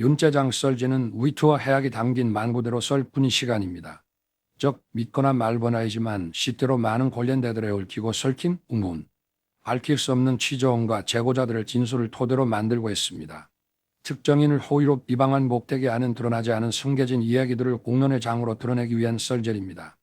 윤짜장 썰지는 위트와 해악이 담긴 만구대로 썰뿐이 시간입니다. 즉 믿거나 말거나이지만 시대로 많은 관련대들에 얽히고 설킨 우문, 밝힐 수 없는 취조원과 제보자들의 진술을 토대로 만들고 있습니다. 특정인을 호의로 비방한 목택이 안은 드러나지 않은 숨겨진 이야기들을 공론의 장으로 드러내기 위한 썰전입니다.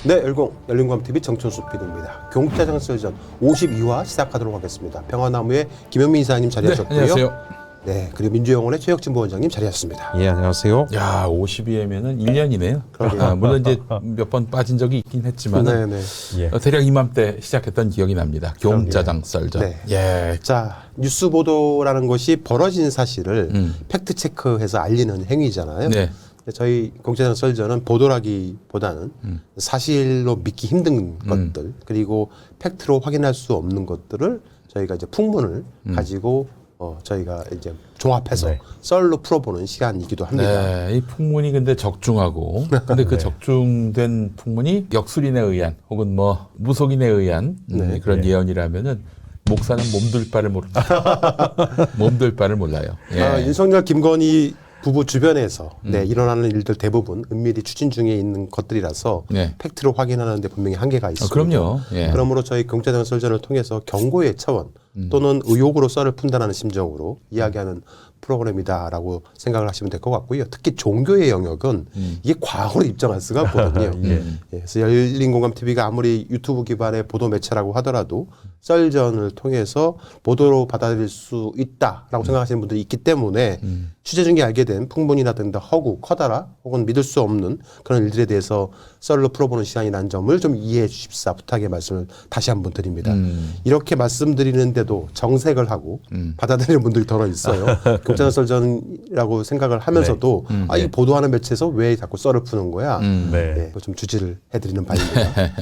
네, 열린공감TV 정천수 PD입니다. 경짜장 썰전 52화 시작하도록 하겠습니다. 평화나무의 김현민 이사님 자리하셨고요. 네, 안녕하세요. 네, 그리고 민주영혼의 최혁진 부원장님 자리하셨습니다. 예, 안녕하세요. 야, 52회면은 1년이네요. 물론 이제 몇 번 빠진 적이 있긴 했지만 네네. 예. 대략 이맘때 시작했던 기억이 납니다. 경짜장 썰전. 네. 예. 자, 뉴스 보도라는 것이 벌어진 사실을 팩트 체크해서 알리는 행위잖아요. 네. 저희 경짜장 썰전은 보도라기보다는 사실로 믿기 힘든 것들 그리고 팩트로 확인할 수 없는 것들을 저희가 이제 풍문을 가지고 저희가 이제 종합해서 네. 썰로 풀어보는 시간이기도 합니다. 네, 이 풍문이 근데 적중하고, 근데 그 적중된 풍문이 역술인에 의한 혹은 뭐 무속인에 의한 그런 예언이라면은 목사는 몸둘 바를 모른다. 몸둘 바를 몰라요. 예. 윤석열, 김건희 부부 주변에서 일어나는 일들 대부분 은밀히 추진 중에 있는 것들이라서 네. 팩트로 확인하는데 분명히 한계가 있습니다. 그럼요. 예. 그러므로 저희 경짜장 썰전을 통해서 경고의 차원 또는 의혹으로 썰을 푼다는 심정으로 이야기하는 프로그램이다라고 생각을 하시면 될 것 같고요. 특히 종교의 영역은 이게 과거로 입증할 수가 없거든요. 그래서 열린공감TV가 아무리 유튜브 기반의 보도 매체라고 하더라도 썰전을 통해서 보도로 받아들일 수 있다라고 생각하시는 분들이 있기 때문에 취재 중에 알게 된 풍문이라든가 허구, 커다라 혹은 믿을 수 없는 그런 일들에 대해서 썰로 풀어보는 시간이라는 점을 좀 이해해 주십사 부탁의 말씀을 다시 한번 드립니다. 이렇게 말씀드리는데도 정색을 하고 받아들이는 분들이 더러 있어요. 경짜장 썰전이라고 생각을 하면서도 이 보도하는 매체에서 왜 자꾸 썰을 푸는 거야? 네. 그거 좀 주지를 해드리는 바입니다.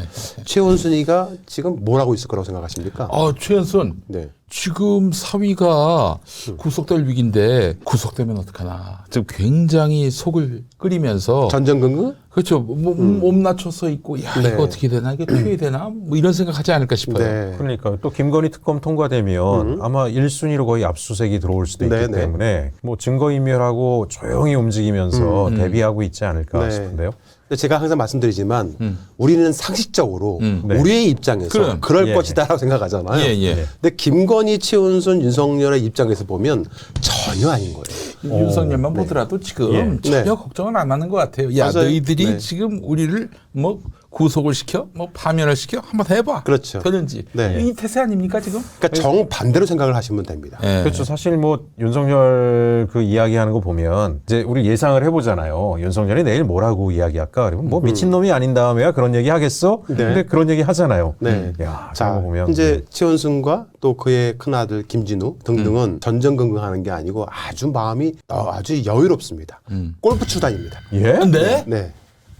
최원순이가 지금 뭘 하고 있을 거라고 생각하십니까? 최연순. 네. 지금 사위가 구속될 위기인데 구속되면 어떡하나. 지금 굉장히 속을 끓이면서 전전긍긍? 그렇죠. 몸 낮춰서 있고 야 네. 이거 어떻게 되나 이게 퇴위 되나 뭐 이런 생각하지 않을까 싶어요. 네. 그러니까 또 김건희 특검 통과되면 아마 1순위로 거의 압수수색이 들어올 수도 있기 네네. 때문에 뭐 증거인멸하고 조용히 움직이면서 대비하고 있지 않을까 네. 싶은데요. 근데 제가 항상 말씀드리지만 우리는 상식적으로 네. 우리의 입장에서 그럴 예. 것이다라고 생각하잖아요. 예, 예. 근데 김건희, 최은순, 윤석열의 입장에서 보면 전혀 아닌 거예요. 윤석열만 보더라도 지금 예. 전혀 네. 걱정은 안 하는 것 같아요. 야, 맞아요. 너희들이 네. 지금 우리를 뭐 구속을 시켜, 뭐 파면을 시켜, 한번 해봐. 그렇죠. 되는지. 네. 이 태세 아닙니까 지금? 그러니까 정반대로 생각을 하시면 됩니다. 예. 그렇죠. 사실 뭐 윤석열 그 이야기하는 거 보면 이제 우리 예상을 해보잖아요. 윤석열이 내일 뭐라고 이야기할까? 그러면 뭐 미친놈이 아닌 다음에야 그런 얘기 하겠어? 근데 그런 얘기 하잖아요. 네. 야, 자, 그런 거 보면 이제 최원순과 또 그의 큰아들 김진우 등등은 전전긍긍하는 게 아니고 아주 마음이 아주 여유롭습니다. 골프 치러 다닙니다. 예? 네? 네.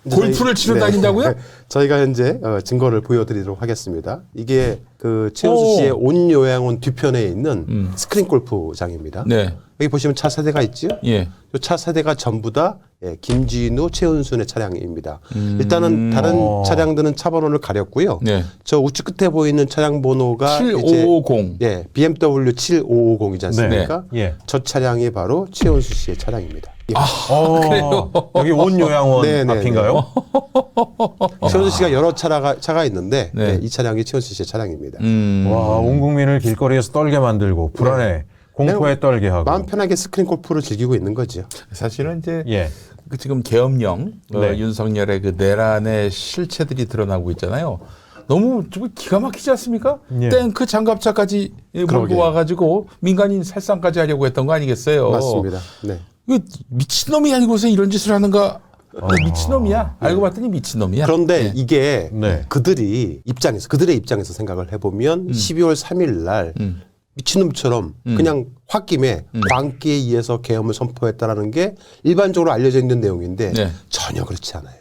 이제 골프를 치러 다닌다고요? 저희가 현재 증거를 보여드리도록 하겠습니다. 이게 그 최은수 씨의 온 요양원 뒤편에 있는 스크린 골프장입니다. 네. 여기 보시면 차 세대가 있죠? 예. 이 차 세대가 전부 다 김진우, 최은순의 차량입니다. 일단은 다른 차량들은 차 번호를 가렸고요. 네. 저 우측 끝에 보이는 차량 번호가 7550. 이제 BMW 7550이지 않습니까? 네. 예. 저 차량이 바로 최은수 씨의 차량입니다. 예. 그래요? 여기 온 요양원 네, 네, 앞인가요? 최은수 씨가 여러 차가 있는데 네. 이 차량이 최은수 씨의 차량입니다. 와, 온 국민을 길거리에서 떨게 만들고 불안해, 공포에 떨게 하고. 마음 편하게 스크린 골프를 즐기고 있는 거죠. 사실은 이제 예. 그 지금 계엄령 네. 윤석열의 그 내란의 실체들이 드러나고 있잖아요. 너무 좀 기가 막히지 않습니까? 예. 탱크 장갑차까지 몰고 그러게요. 와가지고 민간인 살상까지 하려고 했던 거 아니겠어요? 맞습니다. 네. 이거 미친놈이 아니고서 이런 짓을 하는가? 미친놈이야. 알고 봤더니 미친놈이야. 그런데 예. 이게 네. 그들의 입장에서 생각을 해보면 12월 3일 날 미친놈처럼 그냥 홧김에 광기에 의해서 계엄을 선포했다라는 게 일반적으로 알려져 있는 내용인데 네. 전혀 그렇지 않아요.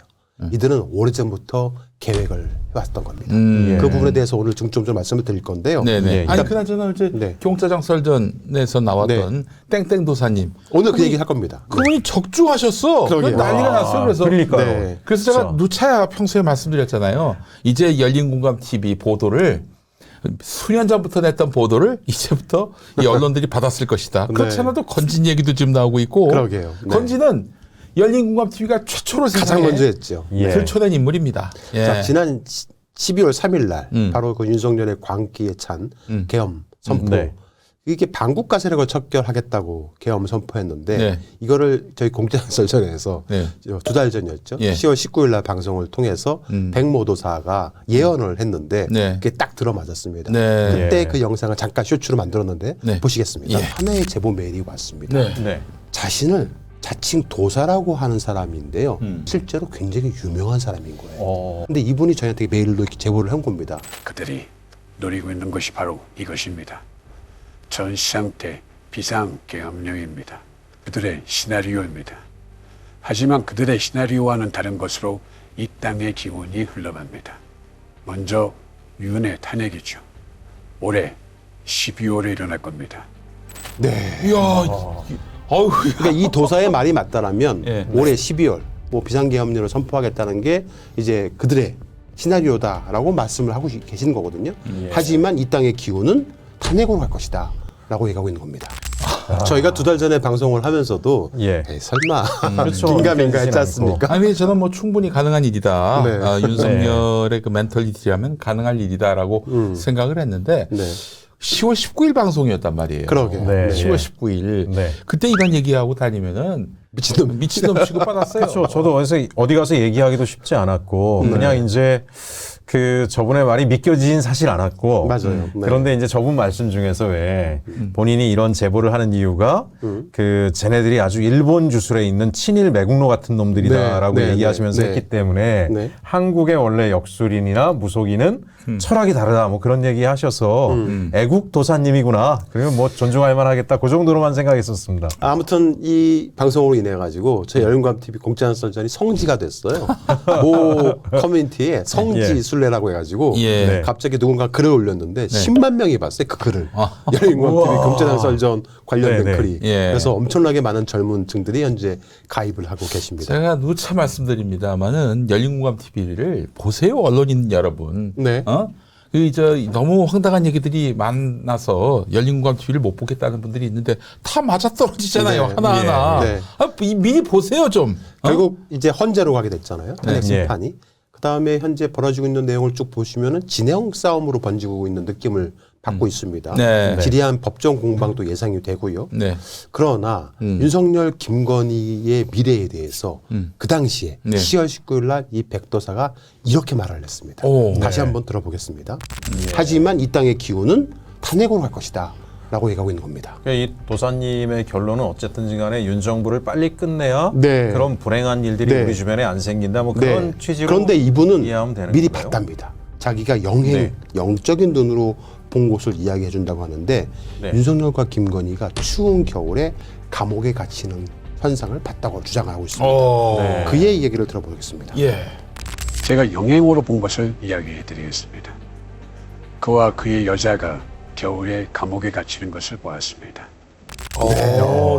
이들은 오래전부터 계획을 해왔던 겁니다. 예. 그 부분에 대해서 오늘 중점 좀 말씀을 드릴 건데요. 네네. 예, 아니 그나저나 이제 네. 경짜장 썰전에서 나왔던 땡땡 도사님. 오늘 그 얘기 할 겁니다. 그분이 적중하셨어. 그러게요. 난리가 났어요. 그래서 그러니까요. 네. 그래서 제가 진짜. 누차야 평소에 말씀드렸잖아요. 이제 열린공감TV 보도를 수년 전부터 냈던 보도를 이제부터 이 언론들이 받았을 것이다. 네. 그렇지 않아도 건진 얘기도 지금 나오고 있고. 그러게요. 네. 건진은 열린공감TV가 최초로 가장 세상에 먼저 했죠. 예. 들춰낸 인물입니다. 예. 자, 지난 12월 3일 날 바로 그 윤석열의 광기에 찬 계엄 선포. 네. 이게 반국가 세력을 척결하겠다고 계엄 선포했는데 네. 이거를 저희 공정설전에서 네. 2달 전이었죠. 예. 10월 19일 날 방송을 통해서 백모도사가 예언을 했는데 네. 그게 딱 들어맞았습니다. 네. 그때 예. 그 영상을 잠깐 쇼츠로 만들었는데 네. 보시겠습니다. 예. 하나의 제보 메일이 왔습니다. 네. 네. 자신을 자칭 도사라고 하는 사람인데요. 실제로 굉장히 유명한 사람인 거예요. 근데 이분이 저희한테 메일로 이렇게 제보를 한 겁니다. 그들이 노리고 있는 것이 바로 이것입니다. 전 시장 때 비상계엄령입니다. 그들의 시나리오입니다. 하지만 그들의 시나리오와는 다른 것으로 이 땅의 기운이 흘러갑니다. 먼저 유은의 탄핵이죠. 올해 12월에 일어날 겁니다. 네. 이야, 어우, 그러니까 이 도사의 말이 맞다라면 예. 올해 12월 뭐 비상계엄령을 선포하겠다는 게 이제 그들의 시나리오다라고 말씀을 하고 계시는 거거든요. 하지만 이 땅의 기운은 탄핵으로 갈 것이다 라고 얘기하고 있는 겁니다. 저희가 2달 전에 방송을 하면서도 예. 에이, 설마 그렇죠. 긴가민가 했지 않고. 않습니까? 아니 저는 뭐 충분히 가능한 일이다. 네. 아, 윤석열의 그 멘털리티라면 가능할 일이다라고 생각을 했는데 네. 10월 19일 방송이었단 말이에요. 그러게요. 네. 10월 예. 19일. 네. 그때 이런 얘기하고 다니면은 미친놈. 취급받았어요. 그렇죠. 저도 어디 가서 얘기하기도 쉽지 않았고 그냥 이제 그 저분의 말이 믿겨지진 사실 않았고 맞아요. 네. 그런데 이제 저분 말씀 중에서 왜 본인이 이런 제보를 하는 이유가 그 쟤네들이 아주 일본 주술에 있는 친일 매국노 같은 놈들이다라고 네, 네, 얘기하시면서 네, 했기 때문에 네. 한국의 원래 역술인이나 무속인은 철학이 다르다 뭐 그런 얘기 하셔서 애국 도사님이구나 그러면 뭐 존중할 만하겠다 그 정도로만 생각했었습니다. 아무튼 이 방송으로 인해 가지고 저희 열린공감TV 공짜한 썰전이 성지가 됐어요. 모 커뮤니티에 성지 순례라고 해가지고 예. 네. 갑자기 누군가 글을 올렸는데 10만 명이 봤어요. 그 글을. 열린공감TV 공짜한 썰전 관련된 네, 네. 글이. 예. 그래서 엄청나게 많은 젊은 층들이 현재 가입을 하고 계십니다. 제가 누차 말씀드립니다만은 열린공감TV를 보세요, 언론인 여러분. 네. 너무 황당한 얘기들이 많아서 열린공감TV를 못 보겠다는 분들이 있는데 다 맞아떨어지잖아요. 네. 하나하나. 네. 미리 보세요 좀. 결국 이제 헌재로 가게 됐잖아요. 탄핵 네. 심판이. 그다음에 현재 벌어지고 있는 내용을 쭉 보시면은 진영 싸움으로 번지고 있는 느낌을 받고 있습니다. 네. 지리한 법정 공방도 예상이 되고요. 네. 그러나 윤석열 김건희의 미래에 대해서 그 당시에 네. 10월 19일 날 이 백도사가 이렇게 말을 했습니다. 오. 다시 한번 들어보겠습니다. 하지만 이 땅의 기운은 탄핵으로 갈 것이다 라고 얘기하고 있는 겁니다. 그러니까 이 도사님의 결론은 어쨌든지 간에 윤 정부를 빨리 끝내야 네. 그런 불행한 일들이 네. 우리 주변에 안 생긴다 뭐 그런 취지로 그런데 이분은 이해하면 되는 미리 건가요? 봤답니다. 자기가 영행, 네. 영적인 눈으로 본 곳을 이야기해 준다고 하는데 네. 윤석열과 김건희가 추운 겨울에 감옥에 갇히는 현상을 봤다고 주장하고 있습니다. 네. 그의 얘기를 들어보겠습니다. 예. 제가 영행으로 본 것을 이야기해 드리겠습니다. 그와 그의 여자가 겨울에 감옥에 갇히는 것을 보았습니다.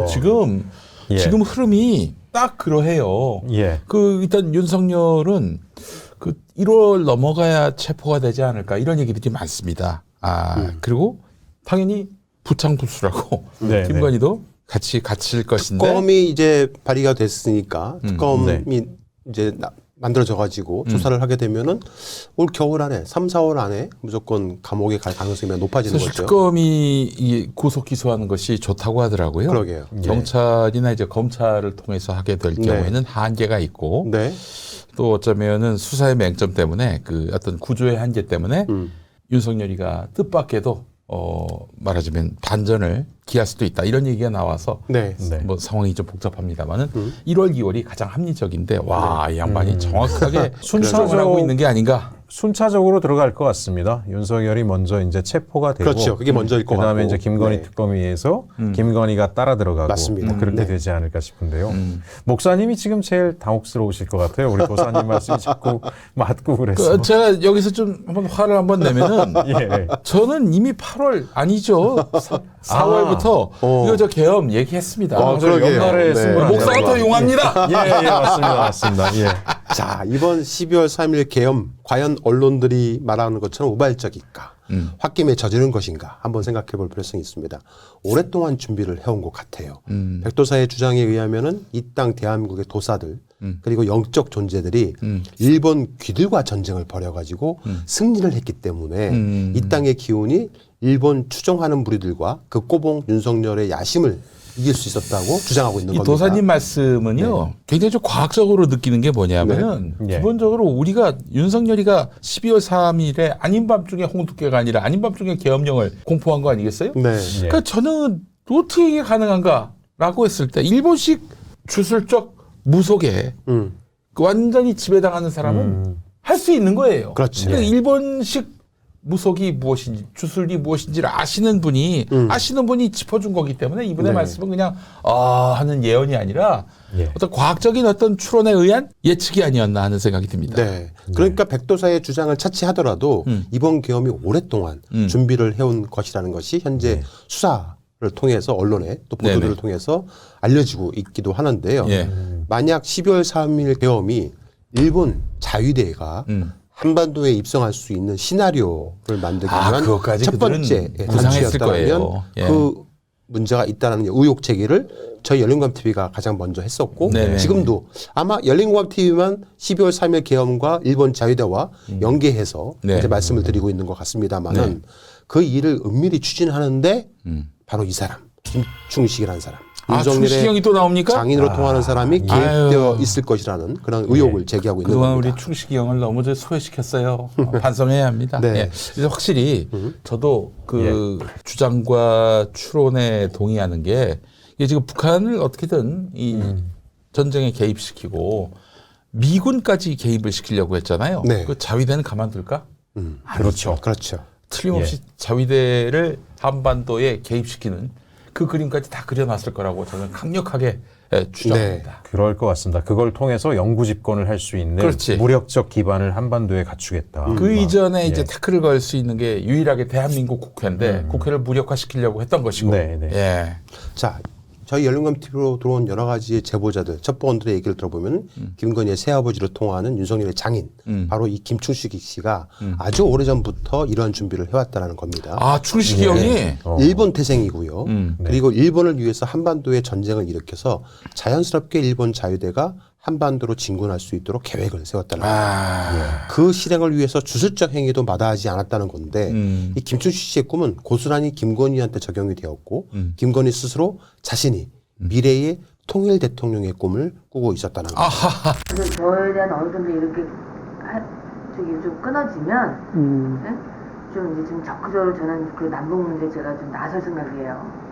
지금 예. 지금 흐름이 딱 그러해요. 예. 일단 윤석열은 1월 넘어가야 체포가 되지 않을까 이런 얘기들이 많습니다. 그리고 당연히 부창불수라고 네, 김건희도 같이 갇힐 것인데 특검이 이제 발의가 됐으니까 특검이 네. 이제 만들어져 가지고 조사를 하게 되면은 올 겨울 안에 3, 4월 안에 무조건 감옥에 갈 가능성이 높아지는 사실 거죠. 특검이 이 구속 기소하는 것이 좋다고 하더라고요. 그러게요. 경찰이나 이제 검찰을 통해서 하게 될 네. 경우에는 한계가 있고 네. 또 어쩌면은 수사의 맹점 때문에 그 어떤 구조의 한계 때문에 윤석열이가 뜻밖에도 말하자면 반전을 기할 수도 있다 이런 얘기가 나와서 네. 네. 뭐 상황이 좀 복잡합니다만은 1월, 2월이 가장 합리적인데 와, 이 양반이 정확하게 순차적으로 하고 있는 게 아닌가. 순차적으로 들어갈 것 같습니다. 윤석열이 먼저 이제 체포가 되고, 그렇죠. 그게 먼저일 것 그다음에 같고. 이제 김건희 네. 특검위에서 김건희가 따라 들어가고 맞습니다. 그렇게 네. 되지 않을까 싶은데요. 목사님이 지금 제일 당혹스러우실 것 같아요. 우리 도사님 말씀이 자꾸 맞고 그래서. 제가 여기서 좀 한번 화를 한번 내면은 예. 저는 이미 8월 아니죠. 4월부터 이거 저 계엄 얘기했습니다. 그러게요. 연말에 네. 승부를 목사가 더 용합니다. 예, 맞습니다. 맞습니다. 예. 자, 이번 12월 3일 계엄 과연 언론들이 말하는 것처럼 우발적일까? 홧김에 저지른 것인가 한번 생각해 볼 필요성이 있습니다. 오랫동안 준비를 해온 것 같아요. 백도사의 주장에 의하면은 이 땅 대한민국의 도사들 그리고 영적 존재들이 일본 귀들과 전쟁을 벌여가지고 승리를 했기 때문에 이 땅의 기운이 일본 추종하는 무리들과 그 꼬봉 윤석열의 야심을 이길 수 있었다고 주장하고 있는 이 겁니다. 도사님 말씀은요, 굉장히 좀 과학적으로 느끼는 게 뭐냐면은, 네. 기본적으로 우리가 윤석열이가 12월 3일에 아닌 밤중에 홍두깨가 아니라 아닌 밤중에 계엄령을 공포한 거 아니겠어요? 네. 그러니까 저는 어떻게 이게 가능한가라고 했을 때, 일본식 주술적 무속에 그 완전히 지배당하는 사람은 할 수 있는 거예요. 그렇지. 근데 일본식 무속이 무엇인지, 주술이 무엇인지를 아시는 분이 짚어준 거기 때문에 이분의 네. 말씀은 그냥 하는 예언이 아니라 예. 어떤 과학적인 어떤 추론에 의한 예측이 아니었나 하는 생각이 듭니다. 네. 그러니까 백도사의 주장을 차치하더라도 이번 계엄이 오랫동안 준비를 해온 것이라는 것이 현재 수사를 통해서 언론에 또 보도들을 네네. 통해서 알려지고 있기도 하는데요. 예. 만약 12월 3일 계엄이 일본 자위대가 한반도에 입성할 수 있는 시나리오를 만들기 위한 그것까지 첫 번째 그들은 구상했을 단추였다면 거예요. 예. 그 문제가 있다는 의혹 제기를 저희 열린공감 TV가 가장 먼저 했었고 네네. 지금도 아마 열린공감 TV만 12월 3일 계엄과 일본 자위대와 연계해서 네. 이제 말씀을 드리고 있는 것 같습니다만은 그 일을 은밀히 추진하는데 바로 이 사람 김충식이라는 사람 충식이 또 나옵니까? 장인으로 통하는 사람이 기획되어 있을 것이라는 그런 의혹을 제기하고 있는 그동안 겁니다. 우리 충식이 형을 너무 소외시켰어요. 반성해야 합니다. 네. 예. 그래서 확실히 저도 그 주장과 추론에 동의하는 게 이게 지금 북한을 어떻게든 이 전쟁에 개입시키고 미군까지 개입을 시키려고 했잖아요. 네. 그 자위대는 가만둘까? 그렇죠. 그렇죠. 틀림없이 자위대를 한반도에 개입시키는 그 그림까지 다 그려놨을 거라고 저는 강력하게 주장합니다. 그럴 것 같습니다. 그걸 통해서 영구 집권을 할 수 있는 그렇지. 무력적 기반을 한반도에 갖추겠다. 그 이전에 이제 예. 태클을 걸 수 있는 게 유일하게 대한민국 국회인데 국회를 무력화시키려고 했던 것이고. 네, 네. 예. 자, 저희 열린공감 TV로 들어온 여러 가지 제보자들, 첩보원들의 얘기를 들어보면 김건희의 새아버지로 통하는 윤석열의 장인, 바로 이 김충식 씨가 아주 오래전부터 이런 준비를 해왔다는 겁니다. 아, 충식이 형이 일본 태생이고요. 그리고 일본을 위해서 한반도에 전쟁을 일으켜서 자연스럽게 일본 자위대가 한반도로 진군할 수 있도록 계획을 세웠다는 겁니다. 그 실행을 위해서 주술적 행위도 마다하지 않았다는 건데 이 김충식 씨의 꿈은 고스란히 김건희한테 적용이 되었고 김건희 스스로 자신이 미래의 통일 대통령의 꿈을 꾸고 있었다는 겁니다. 그래서 저에 대한 어느 정도 이렇게 좀 끊어지면 좀 이제 좀 적극적으로 저는 그 남북 문제 제가 좀 나설 생각이에요.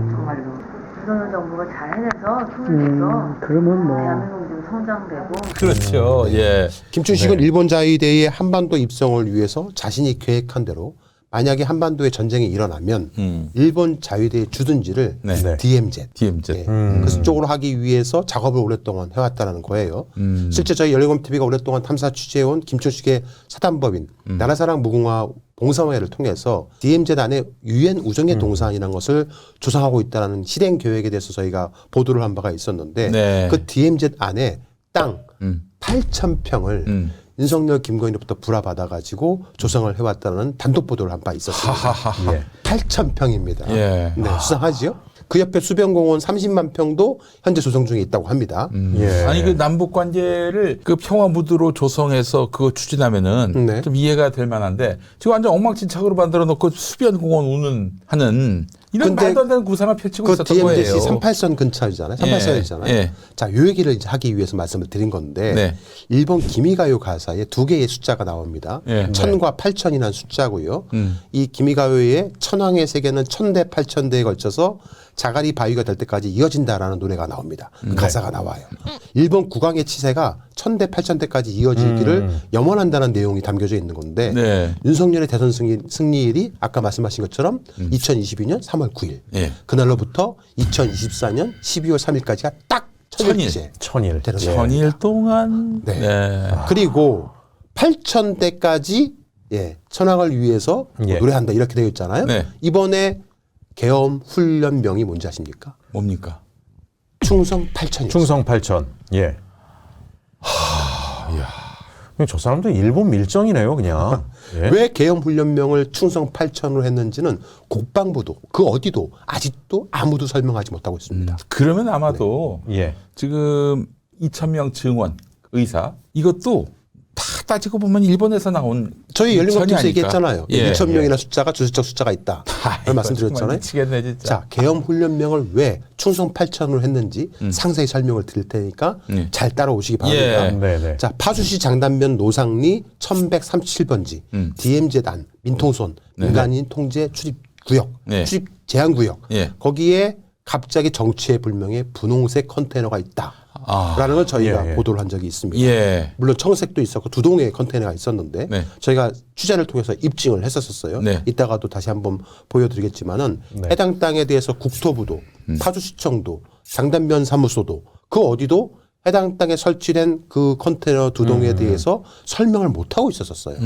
정말로. 윤석열 정부가 잘 해내서 통일돼서 그러면 뭐 대한민국이 좀 성장되고 그렇죠. 예. 김충식은 일본 자위대의 한반도 입성을 위해서 자신이 계획한 대로 만약에 한반도에 전쟁이 일어나면 일본 자위대의 주둔지를 네. 네. DMZ DMZ. 그쪽으로 하기 위해서 작업을 오랫동안 해왔다는 거예요. 실제 저희 열린공감 TV가 오랫동안 탐사 취재해온 김충식의 사단법인 나라사랑 무궁화 봉사회를 통해서 DMZ 안에 유엔 우정의 동산이라는 것을 조성하고 있다는 실행 계획에 대해서 저희가 보도를 한 바가 있었는데 네. 그 DMZ 안에 땅 8,000평을 윤석열 김건희로부터 불화받아 가지고 조성을 해왔다는 단독 보도를 한 바 있었습니다. 예. 8,000평입니다. 예. 네, 수상하지요? 그 옆에 수변공원 30만 평도 현재 조성 중에 있다고 합니다. 예. 아니 그 남북 관계를 그 평화 무드로 조성해서 그거 추진하면은 네. 좀 이해가 될 만한데 지금 완전 엉망진창으로 만들어 놓고 수변 공원 하는 이런 근데 말도 안 되는 구상을 펼치고 그 있었던 DMZ 거예요. 38선 근처잖아요. 38선이잖아요. 예. 자, 요 얘기를 이제 하기 위해서 말씀을 드린 건데 네. 일본 기미가요 가사에 두 개의 숫자가 나옵니다. 예. 1000과 8000이라는 숫자고요. 이 기미가요의 천황의 세계는 1000대 8000대에 걸쳐서 자갈이 바위가 될 때까지 이어진다라는 노래가 나옵니다. 그 가사가 나와요. 일본 국왕의 치세가 1000대 8000대까지 이어지기를 염원한다는 내용이 담겨져 있는 건데 네. 윤석열의 대선 승리일이 아까 말씀하신 것처럼 2022년 3월 9일 예. 그날로부터 2024년 12월 3일까지가 딱 천일째 천일. 되는 거예요. 전일 동안 네. 네. 그리고 8,000대까지 천황을 위해서 예. 노래한다 이렇게 되어 있잖아요. 네. 이번에 계엄 훈련명이 뭔지 아십니까? 뭡니까? 충성 8,000이요. 충성 8천. 예. 저 사람도 일본 밀정이네요, 그냥. 예? 왜 계엄훈련명을 충성 8천으로 했는지는 국방부도 그 어디도 아직도 아무도 설명하지 못하고 있습니다. 그러면 아마도 예. 지금 2,000명 증원 의사 이것도 다 따지고 보면 일본에서 나온 저희 열린국토에서 전이 아닐까? 얘기했잖아요. 예. 2,000명이나 숫자가 주술적 숫자가 있다. 를 말씀드렸잖아요. 미치겠네 진짜. 자, 계엄훈련명을 왜 충성 8천으로 했는지 상세히 설명을 드릴 테니까 잘 따라오시기 바랍니다. 예. 네네. 자, 파주시 장단면 노상리 1137번지 DM재단 민통선 민간인 통제 출입 구역, 예. 출입 제한 구역. 예. 거기에 갑자기 정치의 불명의 분홍색 컨테이너가 있다. 라는 걸 저희가 예, 예. 보도를 한 적이 있습니다. 예. 물론 청색도 있었고 두 동의 컨테이너가 있었는데 네. 저희가 취재를 통해서 입증을 했었어요. 네. 이따가도 다시 한번 보여드리겠지만은 네. 해당 땅에 대해서 국토부도 파주시청도 장단면 사무소도 그 어디도 해당 땅에 설치된 그 컨테이너 두 동에 대해서 설명을 못 하고 있었어요.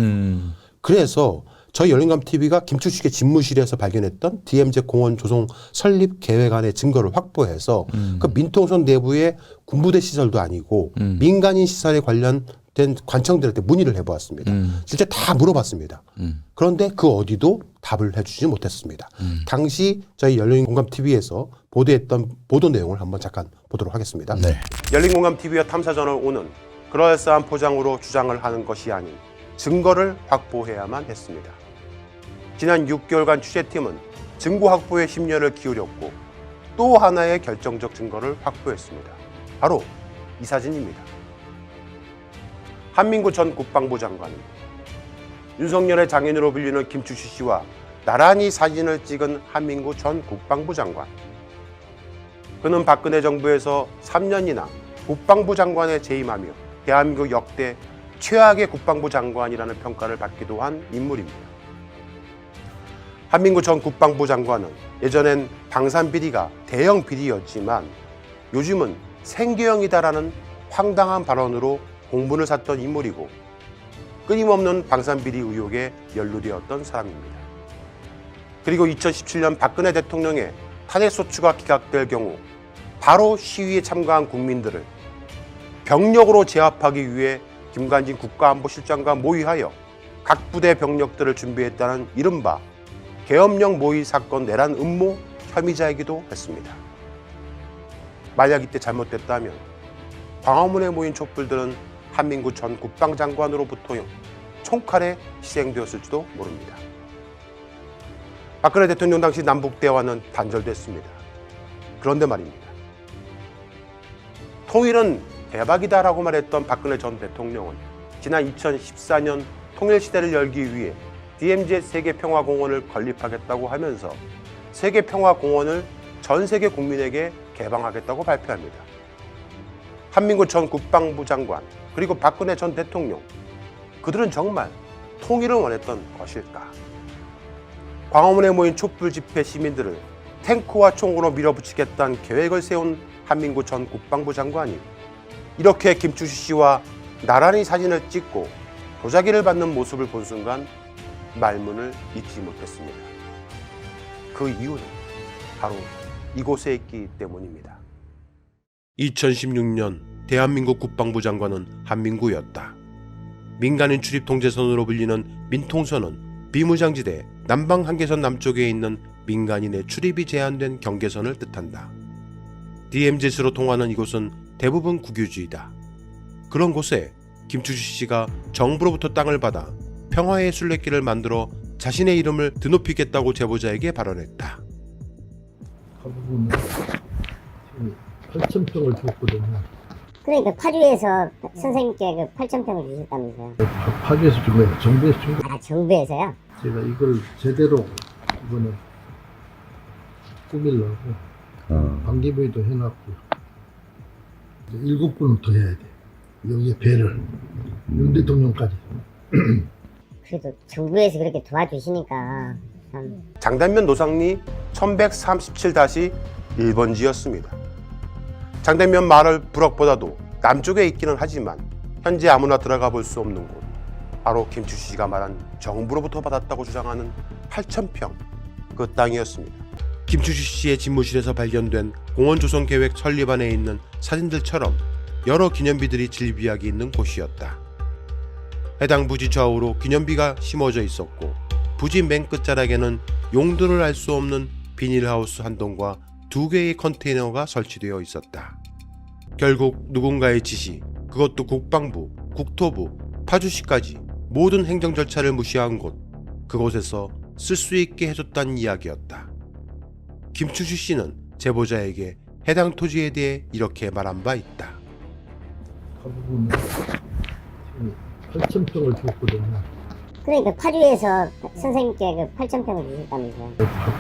그래서 저희 열린감 TV가 김추식의 집무실에서 발견했던 DMZ 공원 조성 설립 계획안의 증거를 확보해서 그 민통선 내부의 군부대 시설도 아니고 민간인 시설에 관련된 관청들한테 문의를 해보았습니다. 실제 다 물어봤습니다. 그런데 그 어디도 답을 해주지 못했습니다. 당시 저희 열린공감 TV에서 보도했던 보도 내용을 한번 잠깐 보도록 하겠습니다. 네. 열린공감 TV와 탐사전을 오는 그럴싸한 포장으로 주장을 하는 것이 아닌 증거를 확보해야만 했습니다. 지난 6개월간 취재팀은 증거 확보에 심려를 기울였고 또 하나의 결정적 증거를 확보했습니다. 바로 이 사진입니다. 한민구 전 국방부 장관이 윤석열의 장인으로 불리는 김추식 씨와 나란히 사진을 찍은 한민구 전 국방부 장관. 그는 박근혜 정부에서 3년이나 국방부 장관에 재임하며 대한민국 역대 최악의 국방부 장관이라는 평가를 받기도 한 인물입니다. 한민구 전 국방부 장관은 예전엔 방산 비리가 대형 비리였지만 요즘은 생계형이다라는 황당한 발언으로 공분을 샀던 인물이고 끊임없는 방산 비리 의혹에 연루되었던 사람입니다. 그리고 2017년 박근혜 대통령의 탄핵소추가 기각될 경우 바로 시위에 참가한 국민들을 병력으로 제압하기 위해 김관진 국가안보실장과 모의하여 각 부대 병력들을 준비했다는 이른바 계엄령 모의 사건 내란 음모 혐의자이기도 했습니다. 만약 이때 잘못됐다면 광화문에 모인 촛불들은 한민구 전 국방장관으로부터 총칼에 희생되었을지도 모릅니다. 박근혜 대통령 당시 남북대화는 단절됐습니다. 그런데 말입니다. 통일은 대박이다라고 말했던 박근혜 전 대통령은 지난 2014년 통일시대를 열기 위해 DMZ 세계평화공원을 건립하겠다고 하면서 세계평화공원을 전 세계 국민에게 개방하겠다고 발표합니다. 한민구 전 국방부 장관 그리고 박근혜 전 대통령 그들은 정말 통일을 원했던 것일까? 광화문에 모인 촛불 집회 시민들을 탱크와 총으로 밀어붙이겠다는 계획을 세운 한민구 전 국방부 장관이 이렇게 김추식 씨와 나란히 사진을 찍고 도자기를 받는 모습을 본 순간 말문을 잇지 못했습니다. 그 이유는 바로 이곳에 있기 때문입니다. 2016년 대한민국 국방부 장관은 한민구였다. 민간인 출입 통제선으로 불리는 민통선은 비무장지대 남방 한계선 남쪽에 있는 민간인의 출입이 제한된 경계선을 뜻한다. DMZ로 통하는 이곳은 대부분 국유지이다. 그런 곳에 김추식 씨가 정부로부터 땅을 받아 평화의 순례길을 만들어 자신의 이름을 드높이겠다고 제보자에게 발언했다. 그 부분은 8,000평을 줬거든요. 그러니까 파주에서 선생님께 그 8,000평을 주셨다면서요? 파주에서 준 거예요. 정부에서 준 거예요. 아, 정부에서요? 제가 이걸 제대로 이거는 꾸밀려고 반기부위도 해놨고 이제 7분을 더 해야 돼. 여기에 배를 윤 대통령까지. 그래도 정부에서 그렇게 도와주시니까 참. 장단면 노상리 1137-1번지였습니다. 장단면 마을 부럭보다도 남쪽에 있기는 하지만 현재 아무나 들어가 볼 수 없는 곳, 바로 김추식 씨가 말한 정부로부터 받았다고 주장하는 8,000평 그 땅이었습니다. 김추식 씨의 집무실에서 발견된 공원조성 계획 설립안에 있는 사진들처럼 여러 기념비들이 질비하게 있는 곳이었다. 해당 부지 좌우로 기념비가 심어져 있었고 부지 맨 끝자락에는 용도를 알 수 없는 비닐하우스 한 동과 2개의 컨테이너가 설치되어 있었다. 결국 누군가의 지시, 그것도 국방부, 국토부, 파주시까지 모든 행정 절차를 무시한 곳, 그곳에서 쓸 수 있게 해줬다는 이야기였다. 김춘식 씨는 제보자에게 해당 토지에 대해 이렇게 말한 바 있다. 그 부분은 지금 8,000평을 줬거든요. 그러니까 파주에서 선생님께 그 8,000평을 주셨다면서요.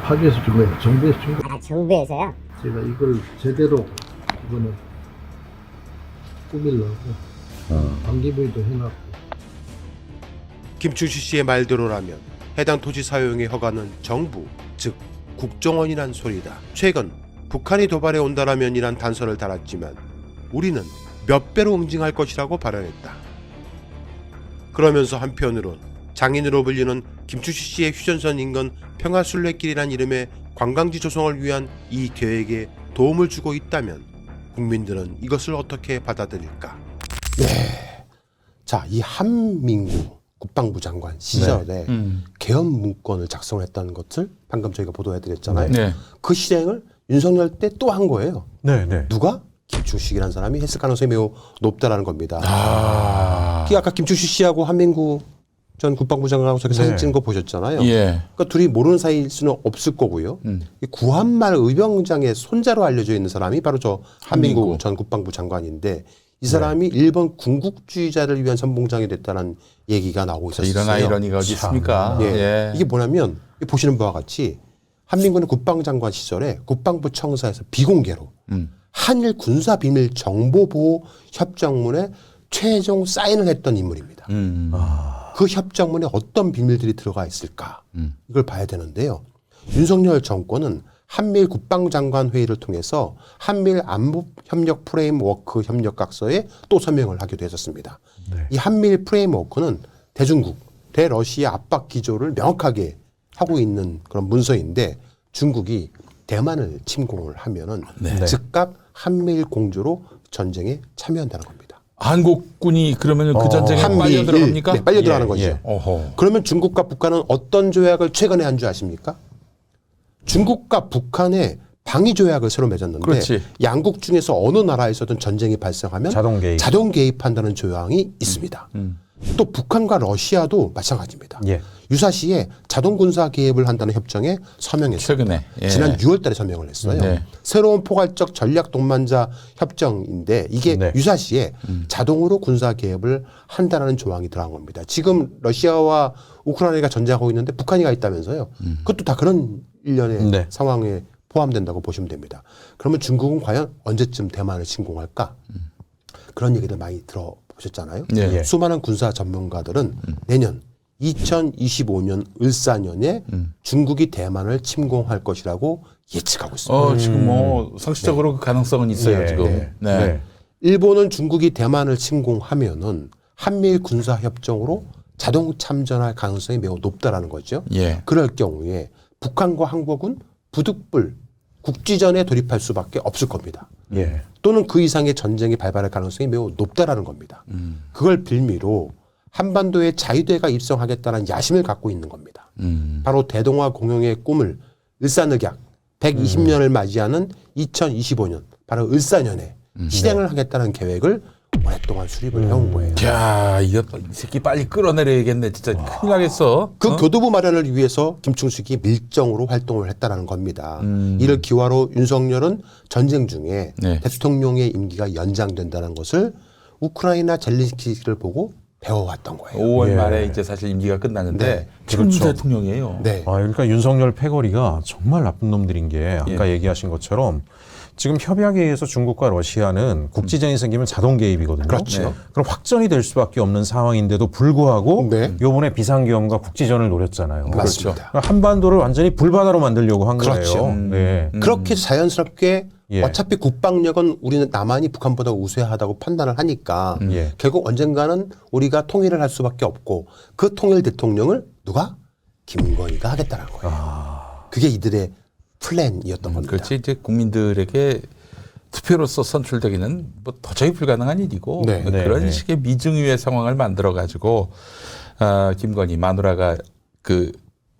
파주에서 준 거예요. 정부에서 준 거예요. 아, 정부에서요? 제가 이걸 제대로 이거는 꾸밀려고 방기부위도 해놨고. 김춘식 씨의 말대로라면 해당 토지 사용의 허가는 정부, 즉 국정원이란 소리다. 최근 북한이 도발해 온다라면 이란 단서를 달았지만 우리는 몇 배로 응징할 것이라고 발언했다. 그러면서 한편으론 장인으로 불리는 김춘식 씨의 휴전선 인근 평화순례길이란 이름의 관광지 조성을 위한 이 계획에 도움을 주고 있다면 국민들은 이것을 어떻게 받아들일까? 네. 자, 이 한민구 국방부 장관 시절에 계엄 문건을 작성을 했다는 것을 방금 저희가 보도해드렸잖아요. 네. 그 실행을 윤석열 때 또 한 거예요. 네, 네. 누가? 김춘식이라는 사람이 했을 가능성이 매우 높다라는 겁니다. 아. 아까 김춘식 씨하고 한민구 전 국방부 장관하고 저기 사진 네. 찍은 거 보셨잖아요. 예. 그러니까 둘이 모르는 사이일 수는 없을 거고요. 이 구한말 의병장의 손자로 알려져 있는 사람이 바로 저 한민구 한민구. 전 국방부 장관인데 이 사람이 일본 군국주의자를 위한 선봉장이 됐다는 얘기가 나오고 있었어요. 이런 아이러니가 어디 있습니까? 예. 예. 이게 뭐냐면 보시는 바와 같이 한민구는 국방장관 시절에 국방부 청사에서 비공개로 한일 군사비밀 정보보호 협정문에 최종 사인을 했던 인물입니다. 그 협정문에 어떤 비밀들이 들어가 있을까 이걸 봐야 되는데요. 윤석열 정권은 한미일 국방장관 회의를 통해서 한미일 안보협력 프레임워크 협력각서에 또 서명을 하기도 했었습니다. 네. 이 한미일 프레임워크는 대중국, 대러시아 압박 기조를 명확하게 하고 있는 그런 문서인데 중국이 대만을 침공을 하면은 네. 즉각 한미일 공조로 전쟁에 참여한다는 겁니다. 한국군이 그러면 그 전쟁에 빨려 한미일, 들어갑니까? 네, 빨려 들어가는 예, 거죠. 예. 어허. 그러면 중국과 북한은 어떤 조약을 최근에 한 줄 아십니까? 중국과 북한의 방위 조약을 새로 맺었는데 그렇지. 양국 중에서 어느 나라에서든 전쟁이 발생하면 자동 개입. 개입한다는 조항이 있습니다. 또 북한과 러시아도 마찬가지입니다. 예. 유사시에 자동 군사 개입을 한다는 협정에 서명했습니다. 최근에. 예. 지난 6월 달에 서명을 했어요. 네. 새로운 포괄적 전략 동반자 협정인데 이게 네. 유사시에 자동으로 군사 개입을 한다는 조항이 들어간 겁니다. 지금 러시아와 우크라이나가 전쟁하고 있는데 북한이 가 있다면서요. 그것도 다 그런 일련의 네. 상황에 포함된다고 보시면 됩니다. 그러면 중국은 과연 언제쯤 대만을 침공할까? 그런 얘기들 많이 들어보셨잖아요. 예. 수많은 군사 전문가들은 내년 2025년 을사년에 중국이 대만을 침공할 것이라고 예측하고 있습니다. 지금 뭐 상식적으로 그 가능성은 있어요 예, 지금. 예. 네. 네. 일본은 중국이 대만을 침공하면은 한미일 군사 협정으로 자동 참전할 가능성이 매우 높다라는 거죠. 예. 그럴 경우에 북한과 한국은 부득불 국지전에 돌입할 수밖에 없을 겁니다. 예. 또는 그 이상의 전쟁이 발발할 가능성이 매우 높다라는 겁니다. 그걸 빌미로 한반도에 자유대가 입성하겠다는 야심을 갖고 있는 겁니다. 바로 대동아 공영의 꿈을 일사늑약 120년을 맞이하는 2025년 바로 을사년에 실행을 하겠다는 계획을 오랫동안 수립을 해온 거예요. 야, 이 새끼 빨리 끌어내려야겠네. 진짜 큰일 나겠어. 그 교두부 마련을 위해서 김충식이 밀정으로 활동을 했다라는 겁니다. 이를 기화로 윤석열은 전쟁 중에 네. 대통령의 임기가 연장된다는 것을 우크라이나 젤렌스키를 보고 배워왔던 거예요. 5월 예. 말에 이제 사실 임기가 끝나는데 네. 지금 그렇죠. 대통령이에요. 네. 그러니까 윤석열 패거리가 정말 나쁜 놈들인 게 아까 얘기하신 것처럼 지금 협약에 의해서 중국과 러시아는 국지전이 생기면 자동 개입이거든요. 그렇죠. 네. 그럼 확전이 될 수밖에 없는 상황인데도 불구하고 네. 요번에 비상계엄과 국지전을 노렸잖아요. 맞습니다. 그러니까 한반도를 완전히 불바다로 만들려고 한 그렇죠. 거예요. 네. 그렇게 자연스럽게 예. 어차피 국방력은 우리는 남한이 북한보다 우세하다고 판단을 하니까 예. 결국 언젠가는 우리가 통일을 할 수밖에 없고 그 통일 대통령을 누가? 김건희가 하겠다는 거예요. 그게 이들의 플랜이었던 겁니다. 그렇지. 이제 국민들에게 투표로서 선출되기는 뭐 도저히 불가능한 일이고 네. 그런 네. 식의 미증유의 상황을 만들어 가지고 김건희 마누라가 그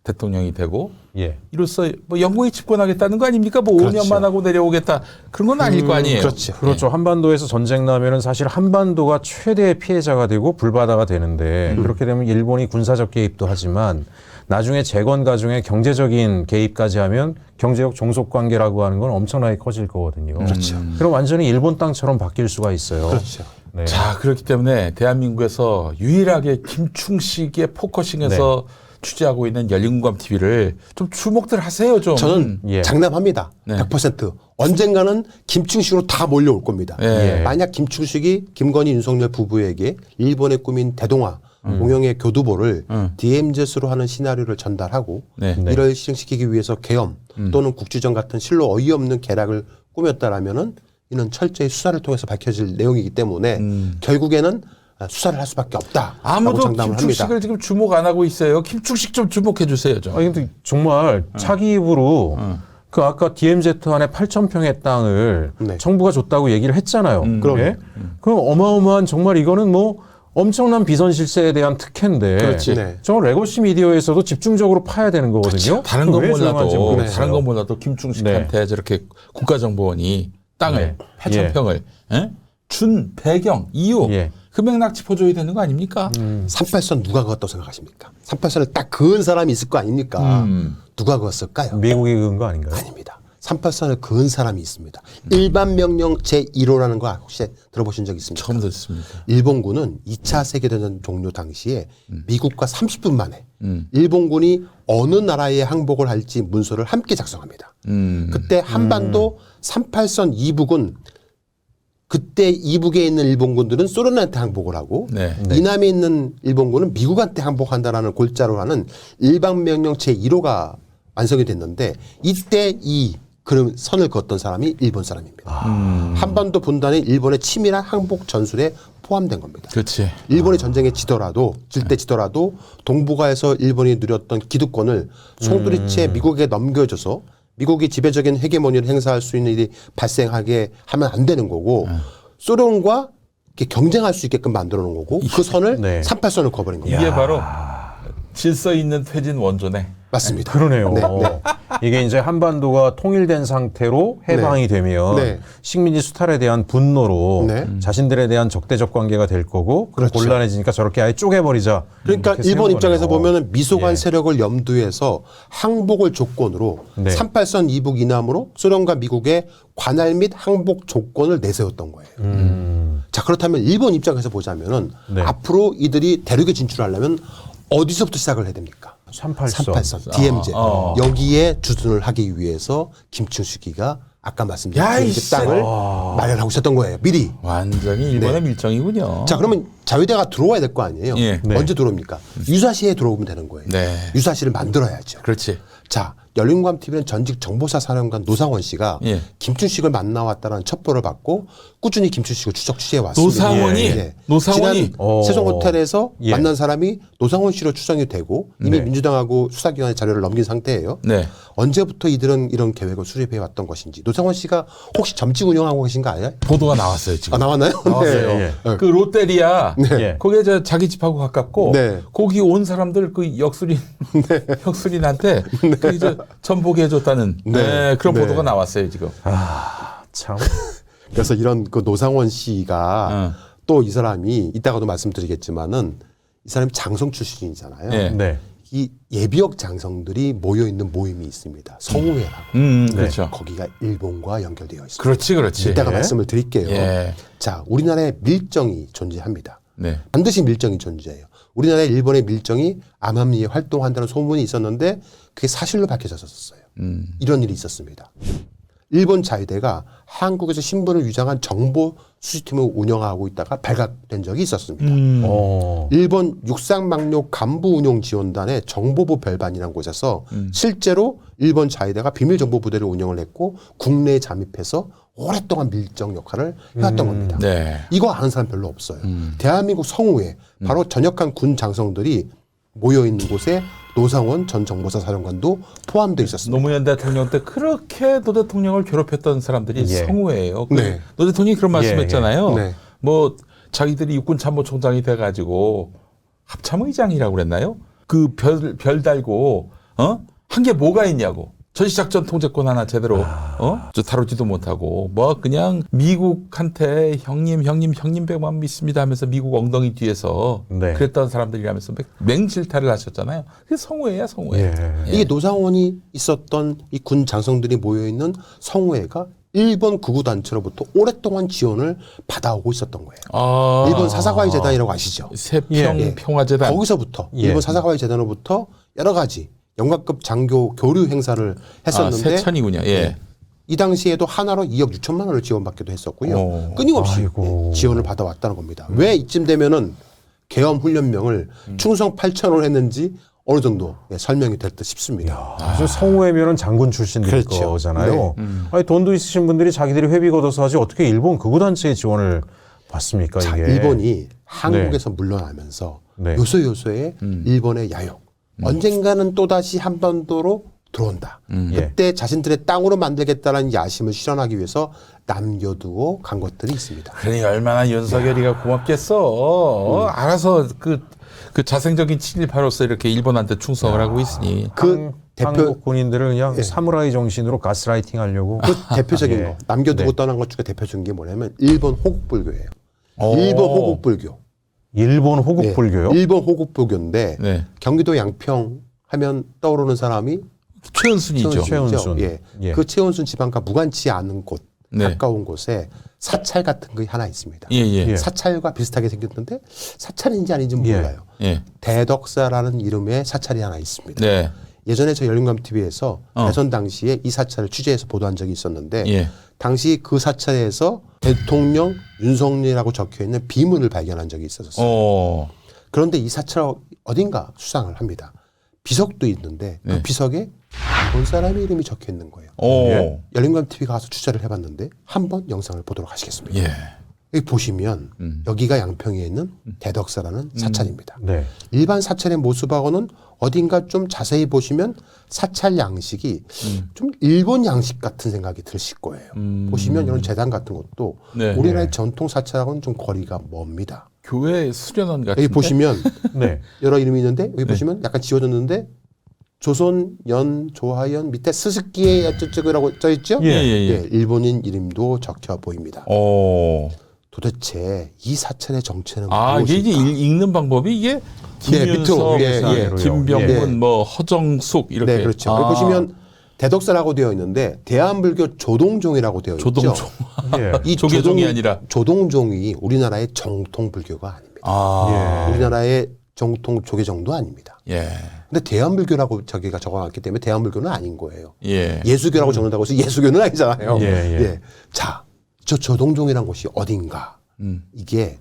대통령이 되고 예. 이로써 뭐 영구히 집권하겠다는 거 아닙니까? 뭐 그렇죠. 5년만 하고 내려오겠다 그런 건 아닐 거 아니에요. 그렇죠. 그렇죠. 한반도에서 전쟁 나면은 사실 한반도가 최대의 피해자가 되고 불바다가 되는데 그렇게 되면 일본이 군사적 개입도 하지만 나중에 재건 과정에 경제적인 개입까지 하면 경제적 종속 관계라고 하는 건 엄청나게 커질 거거든요. 그렇죠. 그럼 완전히 일본 땅처럼 바뀔 수가 있어요. 그렇죠. 네. 자, 그렇기 때문에 대한민국에서 유일하게 김충식의 포커싱에서 취재하고 있는 열린공감 TV를 좀 주목들 하세요, 좀. 저는 예. 장담합니다. 네. 100%. 언젠가는 김충식으로 다 몰려올 겁니다. 예. 만약 김충식이 김건희 윤석열 부부에게 일본의 꿈인 대동아 공영의 교두보를 DMZ로 하는 시나리오를 전달하고 네. 이를 실행시키기 위해서 계엄 또는 국지전 같은 실로 어이없는 계략을 꾸몄다라면은 이는 철저히 수사를 통해서 밝혀질 내용이기 때문에 결국에는 수사를 할 수밖에 없다. 아무도 장담을 김충식을 합니다. 지금 주목 안 하고 있어요. 김충식 좀 주목해 주세요, 좀. 아니 근데 정말 차기 입으로 그 아까 DMZ 안에 8,000평의 땅을 네. 정부가 줬다고 얘기를 했잖아요. 그럼요. 예? 그럼 어마어마한 정말 이거는 뭐 엄청난 비선 실세에 대한 특혜인데 그렇지. 네. 정말 레거시 미디어에서도 집중적으로 파야 되는 거거든요. 다른 건 왜 조용한지 몰라도 모르겠어요. 다른 건 몰라도 김충식한테 저렇게 국가정보원이 땅을 네. 8,000평을 준 배경 이유 예. 금액 낙지 보조해야 되는 거 아닙니까? 38선 누가 그었다고 생각하십니까? 38선을 딱 그은 사람이 있을 거 아닙니까? 누가 그었을까요? 미국이 그은 거 아닌가요? 아닙니다. 38선을 그은 사람이 있습니다. 일반 명령 제1호라는 거 혹시 들어보신 적 있습니까? 처음 듣습니다. 일본군은 2차 세계대전 종료 당시에 미국과 30분 만에 일본군이 어느 나라에 항복을 할지 문서를 함께 작성합니다. 그때 한반도 38선 이북은 그때 이북에 있는 일본군들은 소련한테 항복을 하고 네. 이남에 있는 일본군은 미국한테 항복한다라는 골자로 하는 일방명령 제1호가 완성이 됐는데 이때 이 그런 선을 그었던 사람이 일본 사람입니다. 한반도 분단이 일본의 치밀한 항복 전술에 포함된 겁니다. 그렇지. 일본이 전쟁에 지더라도 질 때 지더라도 동북아에서 일본이 누렸던 기득권을 송두리째 미국에게 넘겨줘서 미국이 지배적인 헤게모니를 행사할 수 있는 일이 발생하게 하면 안 되는 거고 소련과 이렇게 경쟁할 수 있게끔 만들어 놓은 거고 그 선을 네. 38선을 그어버린 겁니다. 이게 바로 질서 있는 퇴진 원조네. 맞습니다. 그러네요. 네, 네. 이게 이제 한반도가 통일된 상태로 해방이 되면 네. 식민지 수탈에 대한 분노로 네. 자신들에 대한 적대적 관계가 될 거고 그렇죠. 곤란해지니까 저렇게 아예 쪼개버리자. 그러니까 이렇게 일본 세운 입장에서 거네요. 보면은 미소관 예. 세력을 염두에서 항복을 조건으로 네. 38선 이북 이남으로 소련과 미국의 관할 및 항복 조건을 내세웠던 거예요. 자 그렇다면 일본 입장에서 보자면은 네. 앞으로 이들이 대륙에 진출하려면 어디서부터 시작을 해야 됩니까? 38선 DMZ 여기에 주둔을 하기 위해서 김충식이가 아까 말씀드린 야, DMZ 이씨. 땅을 마련하고 있었던 거예요. 미리. 완전히 일본의 네. 밀정이군요. 자 그러면 자위대가 들어와야 될 거 아니에요. 예. 네. 언제 들어옵니까? 유사시에 들어오면 되는 거예요. 네. 유사시를 만들어야죠. 그렇지. 자 열린공감 TV는 전직 정보사 사령관 노상원 씨가 예. 김충식을 만나왔다는 첩보를 받고 꾸준히 김충식을 추적 취재해 왔습니다. 노상원이? 노상원이? 지난 세종호텔에서 예. 만난 사람이 노상원 씨로 추정이 되고 이미 네. 민주당하고 수사기관에 자료를 넘긴 상태예요. 네. 언제부터 이들은 이런 계획을 수립해 왔던 것인지 노상원 씨가 혹시 점집 운영하고 계신 거 아니에요? 보도가 나왔어요 지금. 아 나왔나요? 나왔어요. 네. 그 롯데리아 예. 거기에 저 자기 집하고 가깝고 네. 거기 온 사람들 그 혁수린한테 그 이제 전복해 줬다는 네. 그런 네. 보도가 나왔어요 지금. 참. 그래서 이런 그 노상원 씨가 또 이 사람이 이따가도 말씀드리겠지만은 이 사람이 장성 출신이잖아요. 예. 네. 이 예비역 장성들이 모여 있는 모임이 있습니다. 성우회라고. 그렇죠. 거기가 일본과 연결되어 있습니다. 그렇지, 그렇지. 이따가 말씀을 드릴게요. 예. 자, 우리나라에 밀정이 존재합니다. 네. 반드시 밀정이 존재해요. 우리나라에 일본의 밀정이 암암리에 활동한다는 소문이 있었는데 그게 사실로 밝혀졌었어요. 이런 일이 있었습니다. 일본 자위대가 한국에서 신분을 위장한 정보 수집팀을 운영하고 있다가 발각된 적이 있었습니다. 일본 육상망료 간부운용지원단의 정보부 별반이라는 곳에서 실제로 일본 자위대가 비밀정보부대를 운영을 했고 국내에 잠입해서 오랫동안 밀정 역할을 해왔던 겁니다. 네. 이거 아는 사람 별로 없어요. 대한민국 성우회 바로 전역한 군 장성들이 모여 있는 곳에 노상원 전 정보사 사령관도 포함되어 있었습니다. 노무현 대통령 때 그렇게 노 대통령을 괴롭혔던 사람들이 예. 성우예요. 네. 노 대통령이 그런 말씀했잖아요. 네. 뭐 자기들이 육군참모총장이 돼가지고 합참의장이라고 그랬나요? 그 별 달고 한 게 뭐가 있냐고. 전시작전 통제권 하나 제대로 저 다루지도 못하고 뭐 그냥 미국한테 형님 배만 믿습니다 하면서 미국 엉덩이 뒤에서 네. 그랬던 사람들이라면서 맹실타를 하셨잖아요. 그게 성우예요, 성우회. 예. 이게 노상원이 있었던 이 군 장성들이 모여 있는 성우회가 일본 극우 단체로부터 오랫동안 지원을 받아오고 있었던 거예요. 아, 일본 사사가이 재단이라고 아시죠? 세평 예. 평화재단. 거기서부터 예. 일본 사사가이 재단으로부터 여러 가지 영관급 장교 교류 행사를 했었는데 세천이군요. 예. 이 당시에도 하나로 2억 6천만 원을 지원받기도 했었고요. 오. 끊임없이 아이고. 지원을 받아왔다는 겁니다. 왜 이쯤 되면은 계엄 훈련명을 충성 8천을 했는지 어느 정도 설명이 될 듯 싶습니다. 사실 성우회면은 장군 출신들 그렇죠. 거잖아요. 아니, 돈도 있으신 분들이 자기들이 회비 걷어서 하지 어떻게 일본 극우단체의 지원을 받습니까? 자, 이게. 일본이 한국에서 물러나면서 네. 요소요소에 일본의 야욕 언젠가는 또다시 한반도로 들어온다. 예. 그때 자신들의 땅으로 만들겠다는 야심을 실현하기 위해서 남겨두고 간 것들이 있습니다. 그러니 얼마나 윤석열이가 고맙겠어. 알아서 그 자생적인 친일파로서 이렇게 일본한테 충성을 하고 있으니. 그 대표 한국 군인들을 그냥 예. 사무라이 정신으로 가스라이팅 하려고. 그 대표적인 예. 거 남겨두고 네. 떠난 것 중에 대표적인 게 뭐냐면 일본 호국불교예요. 오. 일본 호국불교. 일본 호국불교요? 예, 일본 호국불교인데 네. 경기도 양평 하면 떠오르는 사람이 최은순이죠. 최은순. 예. 예. 그 최은순 지방과 무관치 않은 곳, 네. 가까운 곳에 사찰 같은 게 하나 있습니다. 예, 예. 예. 사찰과 비슷하게 생겼는데 사찰인지 아닌지 예. 몰라요. 예. 대덕사라는 이름의 사찰이 하나 있습니다. 네. 예전에 저 열린감 TV에서 어. 대선 당시에 이 사찰을 취재해서 보도한 적이 있었는데 예. 당시 그 사찰에서 대통령 윤석열이라고 적혀 있는 비문을 발견한 적이 있었어요. 어. 그런데 이 사찰 어딘가 수상을 합니다. 비석도 있는데 그 네. 비석에 일본 사람의 이름이 적혀 있는 거예요. 오. 예. 열린감 TV가 가서 취재를 해봤는데 한번 영상을 보도록 하시겠습니다. 예. 여기 보시면 여기가 양평에 있는 대덕사라는 사찰입니다. 네. 일반 사찰의 모습하고는 어딘가 좀 자세히 보시면 사찰 양식이 좀 일본 양식 같은 생각이 드실 거예요. 보시면 이런 재단 같은 것도 네. 우리나라의 전통 사찰하고는 좀 거리가 멉니다. 교회 수련원 같은데. 여기 보시면 네. 여러 이름이 있는데 여기 보시면 약간 지워졌는데 조선 연 조하연 밑에 스스키의 어쩌쩌고라고 써 있죠? 예, 예, 예. 일본인 이름도 적혀 보입니다. 어. 도대체 이 사찰의 정체는 아, 이게 이제 무엇일까? 읽는 방법이 이게 네, 밑으로. 김윤석, 예, 예. 김병문, 예. 뭐 허정숙 이렇게. 네, 그렇죠. 아. 여기 보시면 대덕사라고 되어 있는데 대한불교 조동종이라고 되어 조동종. 있죠. 예. 이 조계종이 아니라. 조동종이 우리나라의 정통 불교가 아닙니다. 아. 우리나라의 정통 조계종도 아닙니다. 예. 근데 대한불교라고 저기가 적어놨기 때문에 대한불교는 아닌 거예요. 예. 예수교라고 적는다고 해서 예수교는 아니잖아요. 예, 예. 자, 저 조동종이란 곳이 어딘가. 이게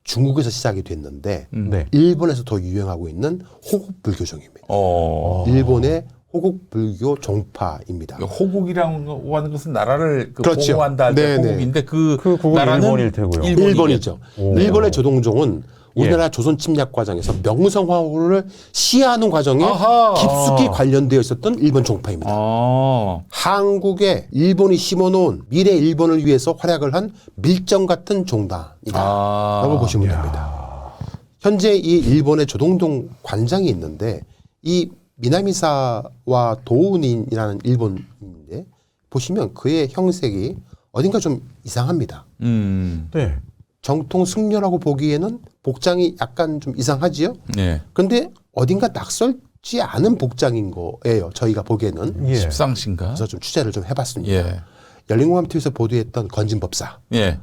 중국에서 시작이 됐는데 네. 일본에서 더 유행하고 있는 호국불교종입니다. 어. 일본의 호국불교 종파입니다. 호국이라고 하는 것은 나라를 그렇죠. 보호한다 할 때 네, 네. 호국인데 그 국은 나라는 일본일 테고요. 일본이죠. 오. 일본의 조동종은 우리나라 조선 침략 과정에서 명성황후를 시해하는 과정에 아하. 깊숙이 관련되어 있었던 일본 종파입니다. 아. 한국에 일본이 심어놓은 미래 일본을 위해서 활약을 한 밀정 같은 종단이다 라고 보시면 됩니다. 현재 이 일본의 조동종 관장이 있는데 이 미나미사와 도우닌이라는 일본인데 보시면 그의 형색이 어딘가 좀 이상합니다. 네. 정통 승려라고 보기에는 복장이 약간 좀 이상하지요. 네. 근데 어딘가 낯설지 않은 복장인 거예요. 저희가 보기에는. 예. 십상신가? 그래서 좀 취재를 좀 해봤습니다. 예. 열린공감 TV에서 보도했던 건진법사와 예.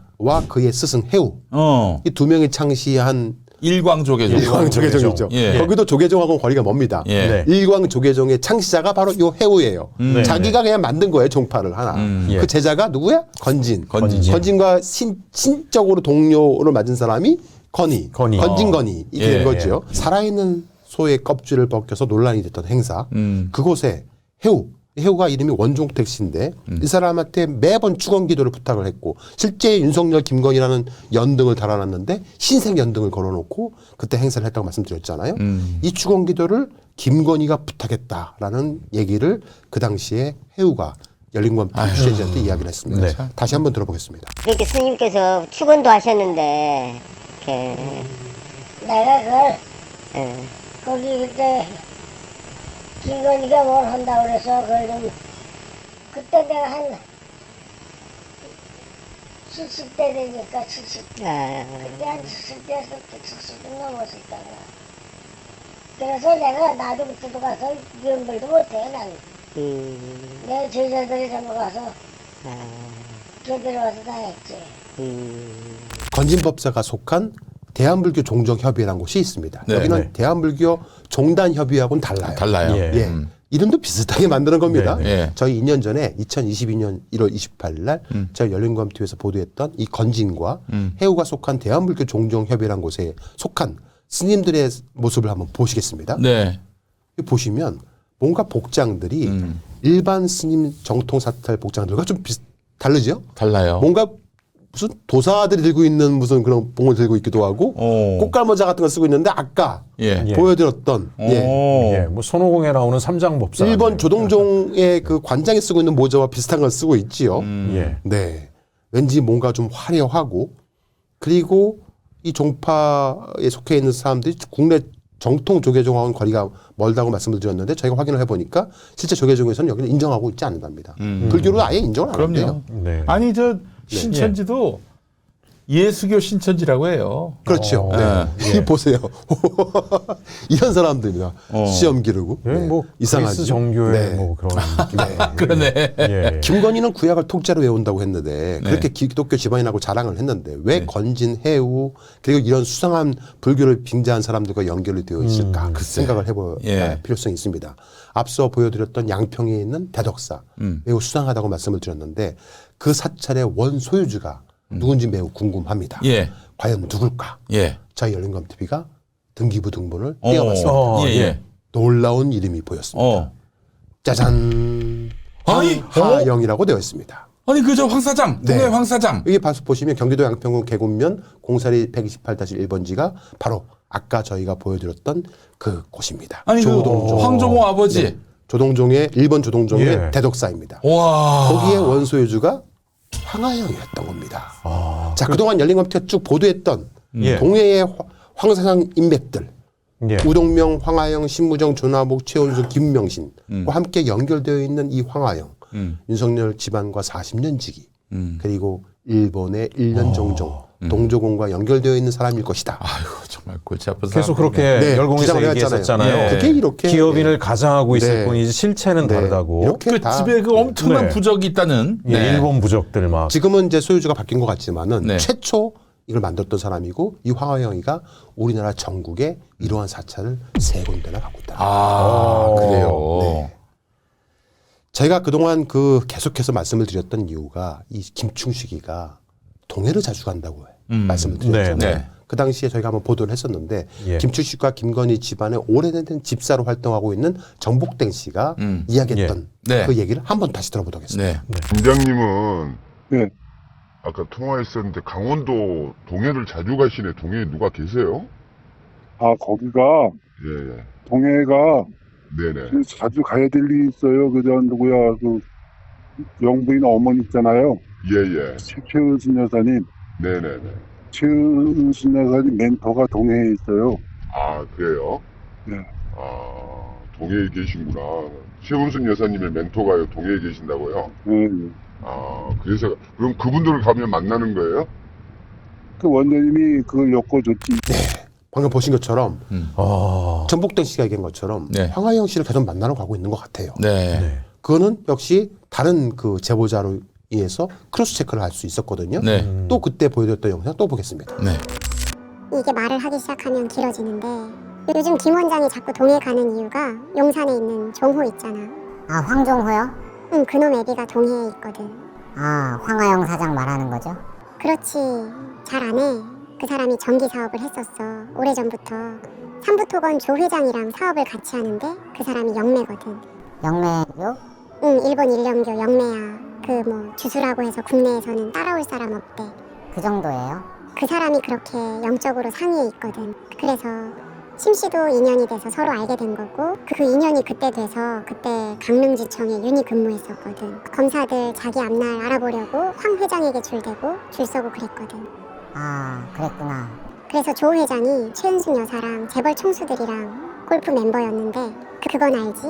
그의 스승 해우 어. 이 두 명이 창시한 일광조계종. 일광조계종이죠. 예. 거기도 조계종하고는 거리가 멉니다. 예. 네. 일광조계종의 창시자가 바로 요 해우예요. 네. 자기가 그냥 만든 거예요. 종파를 하나. 예. 그 제자가 누구야? 건진. 건진. 건진과 신적으로 동료를 맞은 사람이 건이. 건이. 건진건이. 이게 예. 된 거죠. 살아있는 소의 껍질을 벗겨서 논란이 됐던 행사. 그곳에 해우. 해우가 이름이 원종택 씨인데 이 사람한테 매번 축원기도를 부탁을 했고 실제 윤석열, 김건희라는 연등을 달아놨는데 신생 연등을 걸어놓고 그때 행사를 했다고 말씀드렸잖아요. 이 축원기도를 김건희가 부탁했다라는 얘기를 그 당시에 해우가 열린검토 취재진한테 이야기를 했습니다. 네. 다시 한번 들어보겠습니다. 그렇게 스님께서 축원도 하셨는데 이렇게 내가 거기 그때 김건희가 뭘 한다고 그래서 그걸 좀 그때 내가 한 70대 되니까 70 그때 한 70대에서 70도 넘었을 거야. 그래서 내가 나도 그때도 가서 연결도 못해 난. 내 제자들이 전부 가서 걔들 와서 다 했지. 건진법사가 속한 대한불교 종정협의회라는 곳이 있습니다. 네, 여기는 네. 대한불교 종단협의회하고는 달라요. 달라요. 예. 예. 이름도 비슷하게 만드는 겁니다. 네, 네. 저희 2년 전에 2022년 1월 28일 날 저희 열린검토에서 보도했던 이 건진과 해우가 속한 대한불교 종정협의회라는 곳에 속한 스님들의 모습을 한번 보시겠습니다. 네. 보시면 뭔가 복장들이 일반 스님 정통사찰 복장들과 좀 다르죠? 달라요. 뭔가 무슨 도사들이 들고 있는 무슨 그런 봉을 들고 있기도 하고 꽃갈모자 같은 거 쓰고 있는데 아까 예. 보여드렸던 예, 뭐 손오공에 나오는 삼장법사. 일본 조동종의 그 관장이 쓰고 있는 모자와 비슷한 걸 쓰고 있지요. 예. 네, 왠지 뭔가 좀 화려하고 그리고 이 종파에 속해 있는 사람들이 국내 정통 조계종하고는 거리가 멀다고 말씀을 드렸는데 저희가 확인을 해보니까 실제 조계종에서는 여기는 인정하고 있지 않는답니다. 불교로 아예 인정을 안 한대요. 그럼요. 네. 아니 저 신천지도 예수교 신천지라고 해요. 그렇죠. 네. 예. 보세요. 이런 사람들입니다. 시험 기르고. 예, 뭐 이상하죠. 그리스 정교의 네. 뭐 그런 느낌. 그러네. 예. 김건희는 구약을 통째로 외운다고 했는데 그렇게 기독교 집안이라고 자랑을 했는데 왜 건진, 해우 그리고 이런 수상한 불교를 빙자한 사람들과 연결이 되어 있을까 생각을 해볼 필요성이 있습니다. 앞서 보여드렸던 양평에 있는 대덕사 매우 수상하다고 말씀을 드렸는데 그 사찰의 원소유주가 누군지 매우 궁금합니다. 예. 과연 누굴까? 예. 저희 열린검TV가 등기부 등본을 떼어봤습니다. 예. 놀라운 이름이 보였습니다. 짜잔. 아니, 화영이라고 되어 있습니다. 아니 그저 황 사장, 동해 네. 황 사장. 여기 보시면 경기도 양평군 계곡면 공사리 128-1번지가 바로 아까 저희가 보여드렸던 그 곳입니다. 아니 그 황종호 아버지. 네. 조동종의 일본 조동종의 예. 대덕사입니다. 와. 거기에 원소유주가 황하영이었던 겁니다. 자, 그동안 열린검TV가 쭉 보도했던 예. 동해의 황사상 인맥들 예. 우동명, 황하영, 신무정, 조나복, 최원수, 김명신과 함께 연결되어 있는 이 황하영 윤석열 집안과 40년 지기 그리고 일본의 1년 정종 동조공과 연결되어 있는 사람일 것이다. 아유 정말 골치 아픈 계속 사람이네. 그렇게 네, 열공에서 주장을 얘기했었잖아요. 해왔잖아요. 그게 이렇게 기업인을 가장하고 있을 네. 뿐이지 실체는 네. 다르다고. 이렇게 그 다 집에 그 엄청난 네. 부적이 있다는. 예, 일본 부적들 막. 지금은 이제 소유주가 바뀐 것 같지만은 네. 최초 이걸 만들었던 사람이고 이 황하영이가 우리나라 전국에 이러한 사찰을 3군데나 갖고 있다. 아 그래요. 네. 제가 그동안 그 계속해서 말씀을 드렸던 이유가 이 김충식이가 동해를 자주 간다고 말씀을 드렸잖아요. 네, 네. 그 당시에 저희가 한번 보도를 했었는데 예. 김충식과 김건희 집안의 오래된 집사로 활동하고 있는 정복댕 씨가 이야기했던 네. 그 얘기를 한번 다시 들어보도록 하겠습니다. 네. 팀장님은 네. 아까 통화했었는데 강원도 동해를 자주 가시네. 동해에 누가 계세요? 아, 거기가, 예. 동해가 네네. 자주 가야 될 일이 있어요. 누구야, 영부인 어머니 있잖아요. 예예. 최은순 여사님. 네네네. 최은순 여사님 멘토가 동해에 있어요. 아 그래요? 네. 아 동해에 계시구나. 최은순 여사님의 멘토가 동해에 계신다고요? 네. 아 그래서 그럼 그분들을 가면 만나는 거예요? 그 원장님이 그걸 엮어줬지. 방금 보신 것처럼 아. 정복댕 씨가 얘기한 것처럼 네. 황하영 씨를 계속 만나러 가고 있는 것 같아요. 네. 그거는 역시 다른 그 제보자로 인해서 크로스 체크를 할 수 있었거든요. 네. 또 그때 보여드렸던 영상 또 보겠습니다. 네. 이게 말을 하기 시작하면 길어지는데 요즘 김 원장이 자꾸 동해 가는 이유가 용산에 있는 종호 있잖아. 아, 황종호요? 응, 그놈 애비가 동해에 있거든. 아, 황하영 사장 말하는 거죠? 그렇지. 잘 안 해. 그 사람이 전기 사업을 했었어. 오래전부터. 삼부토건 조 회장이랑 사업을 같이 하는데 그 사람이 영매거든. 영매요? 응, 일본 일령교 영매야. 그 뭐 주수라고 해서 국내에서는 따라올 사람 없대. 그 정도예요? 그 사람이 그렇게 영적으로 상위에 있거든. 그래서 심씨도 인연이 돼서 서로 알게 된 거고 그 인연이 그때 돼서 그때 강릉지청에 윤희 근무했었거든. 검사들 자기 앞날 알아보려고 황 회장에게 줄대고 줄 서고 그랬거든. 아, 그랬구나. 그래서 조 회장이 최은순 여사랑 재벌 총수들이랑 골프 멤버였는데 그건 알지?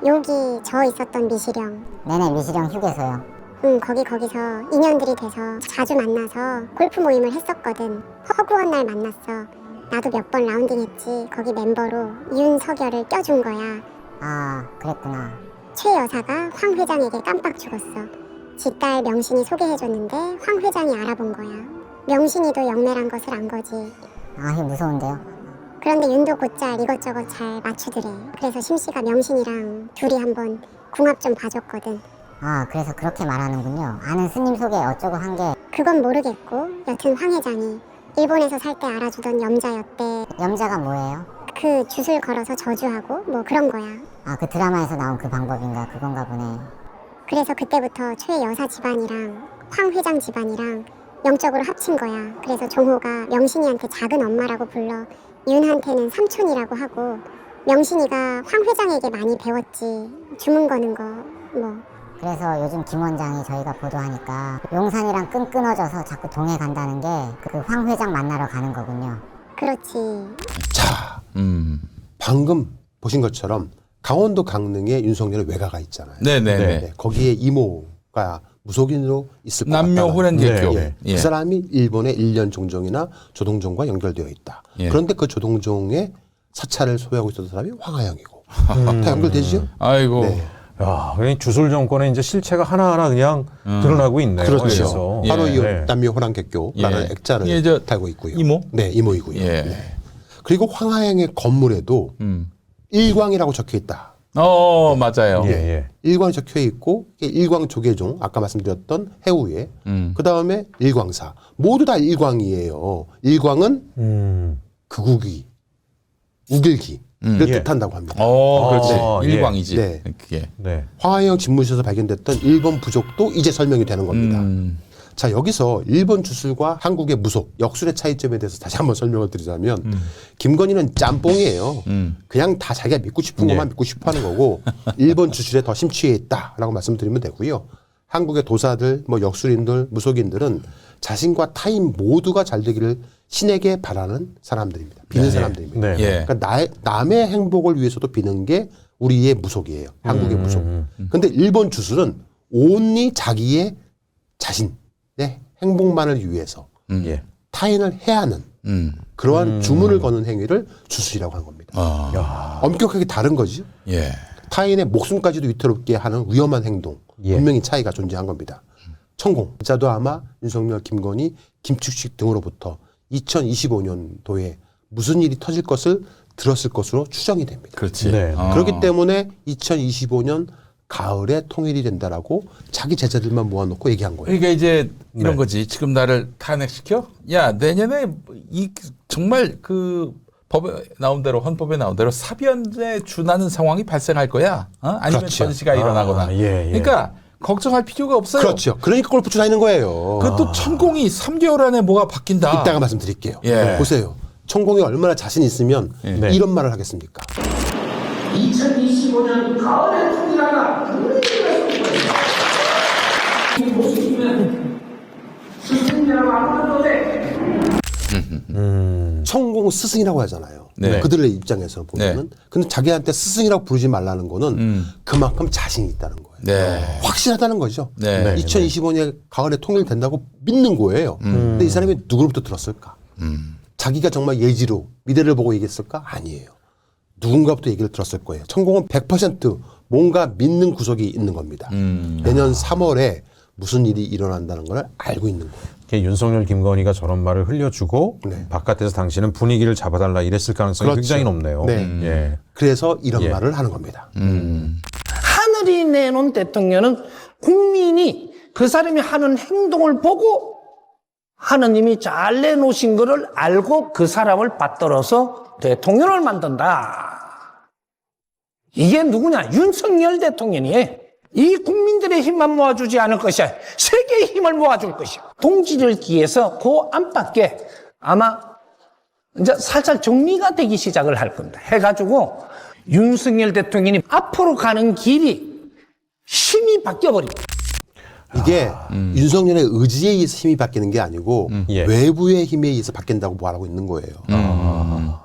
여기 저 있었던 미시령. 네네, 미시령 휴게소요. 응, 거기서 인연들이 돼서 자주 만나서 골프 모임을 했었거든. 허구한 날 만났어. 나도 몇 번 라운딩했지. 거기 멤버로 윤석열을 껴준 거야. 아, 그랬구나. 최 여사가 황 회장에게 깜빡 죽었어. 지 딸 명신이 소개해줬는데 황 회장이 알아본 거야. 명신이도 영매란 것을 안 거지. 아, 이거 무서운데요? 그런데 윤도 곧잘 이것저것 잘 맞추더래. 그래서 심씨가 명신이랑 둘이 한번 궁합 좀 봐줬거든. 아, 그래서 그렇게 말하는군요. 아는 스님 소개 어쩌고 한 게. 그건 모르겠고 여튼 황 회장이 일본에서 살 때 알아주던 염자였대. 염자가 뭐예요? 그 줄 걸어서 저주하고 뭐 그런 거야. 아, 그 드라마에서 나온 그 방법인가 그건가 보네. 그래서 그때부터 최 여사 집안이랑 황 회장 집안이랑 영적으로 합친 거야. 그래서 종호가 명신이한테 작은 엄마라고 불러 윤한테는 삼촌이라고 하고 명신이가 황 회장에게 많이 배웠지. 주문 거는 거 뭐. 그래서 요즘 김 원장이 저희가 보도하니까 용산이랑 끈 끊어져서 자꾸 동해 간다는 게 그 황 회장 만나러 가는 거군요. 그렇지. 자, 방금 보신 것처럼 강원도 강릉에 윤석열의 외가가 있잖아요. 네네. 거기에 이모가 무속인으로 있을 것 남묘 같다. 호련계교. 그 사람이 일본의 일련 종종이나 조동종과 연결되어 있다. 그런데 그 조동종의 사찰을 소유하고 있었던 사람이 황하영이고. 다 연결되죠? 아이고. 네. 야, 그냥 주술 정권의 이제 실체가 하나하나 그냥 드러나고 있네요. 그렇죠. 여기서. 바로 이 네. 남묘 호랑객교라는 액자를 달고 있고요. 이모? 네, 이모이고요. 예. 네. 그리고 황하영의 건물에도 일광이라고 적혀 있다. 맞아요. 예. 일광이 적혀 있고 일광 조계종 아까 말씀드렸던 해우에 그 다음에 일광사 모두 다 일광이에요. 일광은 극우기, 우길기를 뜻한다고 합니다. 그렇지. 일광이지. 네. 그게. 네. 황하영 집무실에서 발견됐던 일본 부족도 이제 설명이 되는 겁니다. 자, 여기서 일본 주술과 한국의 무속, 역술의 차이점에 대해서 다시 한번 설명을 드리자면 김건희는 짬뽕이에요. 그냥 다 자기가 믿고 싶은 것만 믿고 싶어 하는 거고 일본 주술에 더 심취해 있다라고 말씀드리면 되고요. 한국의 도사들, 뭐 역술인들, 무속인들은 자신과 타인 모두가 잘 되기를 신에게 바라는 사람들입니다. 비는 사람들입니다. 그러니까 남의 행복을 위해서도 비는 게 우리의 무속이에요. 한국의 무속. 근데 일본 주술은 온리 자기의 자신의 행복만을 위해서 타인을 해하는 그러한 주문을 거는 행위를 주술이라고 하는 겁니다. 엄격하게 다른 거죠. 타인의 목숨까지도 위태롭게 하는 위험한 행동. 분명히 차이가 존재한 겁니다. 천공. 자도 아마 윤석열, 김건희, 김축식 등으로부터 2025년도에 무슨 일이 터질 것을 들었을 것으로 추정이 됩니다. 그렇지. 그렇기 때문에 2025년 가을에 통일이 된다라고 자기 제자들만 모아놓고 얘기한 거예요. 그러니까 이제 이런 거지. 지금 나를 탄핵시켜? 야, 내년에 정말 그 법에 나온 대로, 헌법에 나온 대로 사변에 준하는 상황이 발생할 거야. 아니면 그렇죠. 전시가 일어나거나. 그러니까 걱정할 필요가 없어요. 그렇죠. 그러니까 골프 다니는 거예요. 그것도 천공이 3개월 안에 뭐가 바뀐다. 이따가 말씀드릴게요. 보세요. 천공이 얼마나 자신 있으면 이런 말을 하겠습니까? 2025년 가을에 통일하라. 이 모습이면 스승이라고 아무도 돼. 천공 스승이라고 하잖아요. 그들의 입장에서 보면은. 근데 자기한테 스승이라고 부르지 말라는 거는 그만큼 자신이 있다는 거예요. 확실하다는 거죠. 2025년 가을에 통일된다고 믿는 거예요. 근데 이 사람이 누구로부터 들었을까? 자기가 정말 예지로 미래를 보고 얘기했을까? 아니에요. 누군가부터 얘기를 들었을 거예요. 천공은 100% 뭔가 믿는 구석이 있는 겁니다. 내년 3월에 무슨 일이 일어난다는 걸 알고 있는 거예요. 윤석열, 김건희가 저런 말을 흘려주고 바깥에서 당신은 분위기를 잡아달라 이랬을 가능성이 굉장히 높네요. 그래서 이런 말을 하는 겁니다. 하늘이 내놓은 대통령은 국민이 그 사람이 하는 행동을 보고 하느님이 잘 내놓으신 것을 알고 그 사람을 받들어서 대통령을 만든다. 이게 누구냐? 윤석열 대통령이에요. 이 국민들의 힘만 모아주지 않을 것이야. 세계의 힘을 모아줄 것이야. 동지들끼리에서 그 안팎에 아마 이제 살살 정리가 되기 시작을 할 겁니다. 해가지고 윤석열 대통령이 앞으로 가는 길이 힘이 바뀌어버립니다. 이게 윤석열의 의지에 의해서 힘이 바뀌는 게 아니고 예. 외부의 힘에 의해서 바뀐다고 말하고 있는 거예요.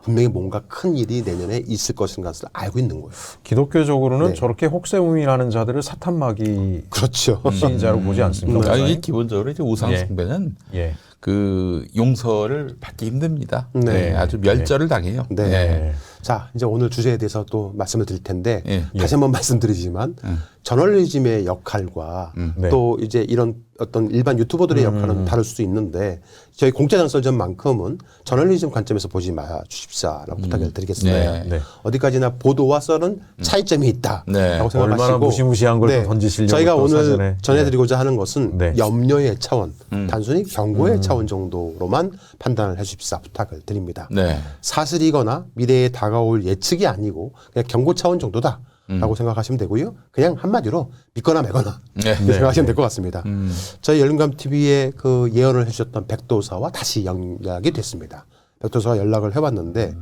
분명히 뭔가 큰 일이 내년에 있을 것을 알고 있는 거예요. 기독교적으로는 네. 저렇게 혹세무민하는 자들을 사탄마귀 그렇죠. 신자로 보지 않습니까? 이게 기본적으로 이제 우상숭배는 예. 그 용서를 받기 힘듭니다. 네. 네, 아주 멸절을 당해요. 네. 네. 자, 이제 오늘 주제에 대해서 또 말씀을 드릴 텐데 예. 다시 한번 말씀드리지만 저널리즘의 역할과 네. 또 이제 이런 어떤 일반 유튜버들의 역할은 다를 수 있는데 저희 공짜장 썰전만큼은 저널리즘 관점에서 보지 마 주십사라고 부탁을 드리겠습니다. 네. 네. 어디까지나 보도와 썰은 차이점이 있다라고 네. 생각하시고 얼마나 무시무시한 걸 또 던지시려고 저희가 또 오늘 사전에. 전해드리고자 하는 것은 네. 염려의 차원, 단순히 경고의 차원 정도로만 판단을 해주십사 부탁을 드립니다. 네. 사실이거나 미래에 다가올 예측이 아니고 그냥 경고 차원 정도다. 라고 생각하시면 되고요. 그냥 한마디로 믿거나 말거나 네. 이렇게 생각하시면 될 것 같습니다. 저희 열린감TV에 그 예언을 해주셨던 백도사와 다시 연락이 됐습니다. 백도사와 연락을 해봤는데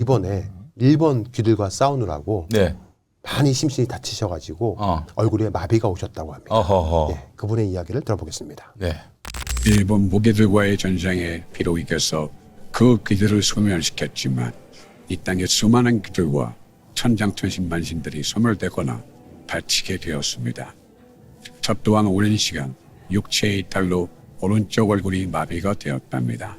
이번에 일본 귀들과 싸우느라고 네. 많이 심신이 다치셔가지고 얼굴에 마비가 오셨다고 합니다. 어허허. 예, 그분의 이야기를 들어보겠습니다. 네. 일본 무기들과의 전쟁에 비록 이겨서 그 귀들을 소멸시켰지만 이 땅의 수많은 귀들과 천장천신만신들이 소멸되거나 다치게 되었습니다. 저 또한 오랜 시간 육체의 이탈로 오른쪽 얼굴이 마비가 되었답니다.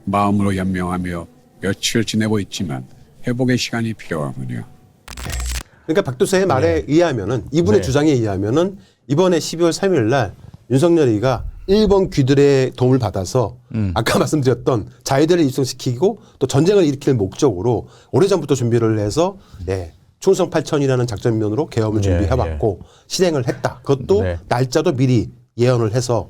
마음으로 연명하며 며칠 지내고 있지만 회복의 시간이 필요하군요. 그러니까 박도사의 말에 의하면은 이분의 네. 주장에 의하면은 이번에 12월 3일 날 윤석열이가 일본 귀들의 도움을 받아서 아까 말씀드렸던 자위대를 입성시키고 또 전쟁을 일으킬 목적으로 오래전부터 준비를 해서 충성 8천이라는 작전면으로 계엄을 준비해왔고 실행을 했다. 그것도 날짜도 미리 예언을 해서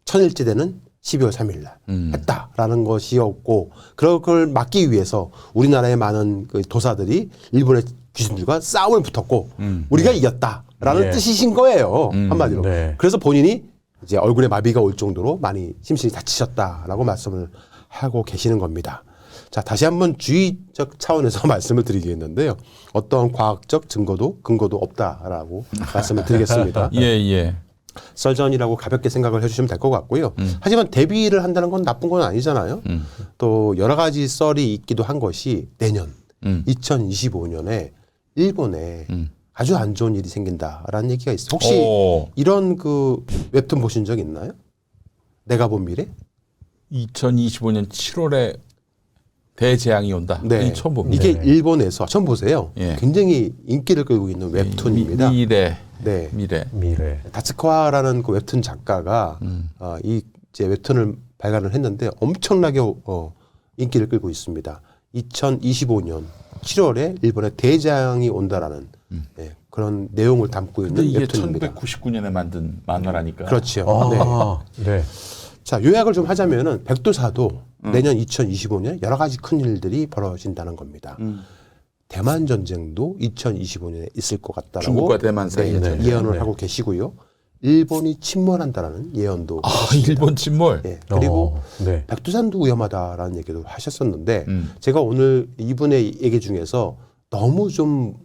천일지대는 12월 3일 날 했다라는 것이었고 그걸 막기 위해서 우리나라의 많은 그 도사들이 일본의 귀신들과 싸움을 붙었고 우리가 이겼다라는 뜻이신 거예요. 한마디로. 그래서 본인이 이제 얼굴에 마비가 올 정도로 많이 심신이 다치셨다라고 말씀을 하고 계시는 겁니다. 자, 다시 한번 주의적 차원에서 말씀을 드리겠는데요. 어떤 과학적 근거도 없다라고 말씀을 드리겠습니다. 예. 썰전이라고 가볍게 생각을 해주시면 될 것 같고요. 하지만 데뷔를 한다는 건 나쁜 건 아니잖아요. 또 여러 가지 썰이 있기도 한 것이 내년 2025년에 일본에 아주 안 좋은 일이 생긴다라는 얘기가 있어요. 혹시 이런 그 웹툰 보신 적 있나요? 내가 본 미래? 2025년 7월에 대재앙이 온다. 네. 처음 봅니다. 이게 일본에서 처음 보세요. 굉장히 인기를 끌고 있는 웹툰입니다. 미래. 다츠카와라는 그 웹툰 작가가 이 이제 웹툰을 발간을 했는데 엄청나게 인기를 끌고 있습니다. 2025년 7월에 일본에 대재앙이 온다라는 그런 내용을 담고 있는 이게 웹툰입니다. 1999년에 만든 만화라니까. 그렇죠. 네. 자, 요약을 좀 하자면은 백도사도 내년 2025년 여러 가지 큰 일들이 벌어진다는 겁니다. 대만 전쟁도 2025년에 있을 것 같다라고 중국과 대만 사이에 예언을 하고 계시고요. 일본이 침몰한다라는 예언도. 일본 침몰. 그리고 백두산도 위험하다라는 얘기도 하셨었는데 제가 오늘 이분의 얘기 중에서 너무 좀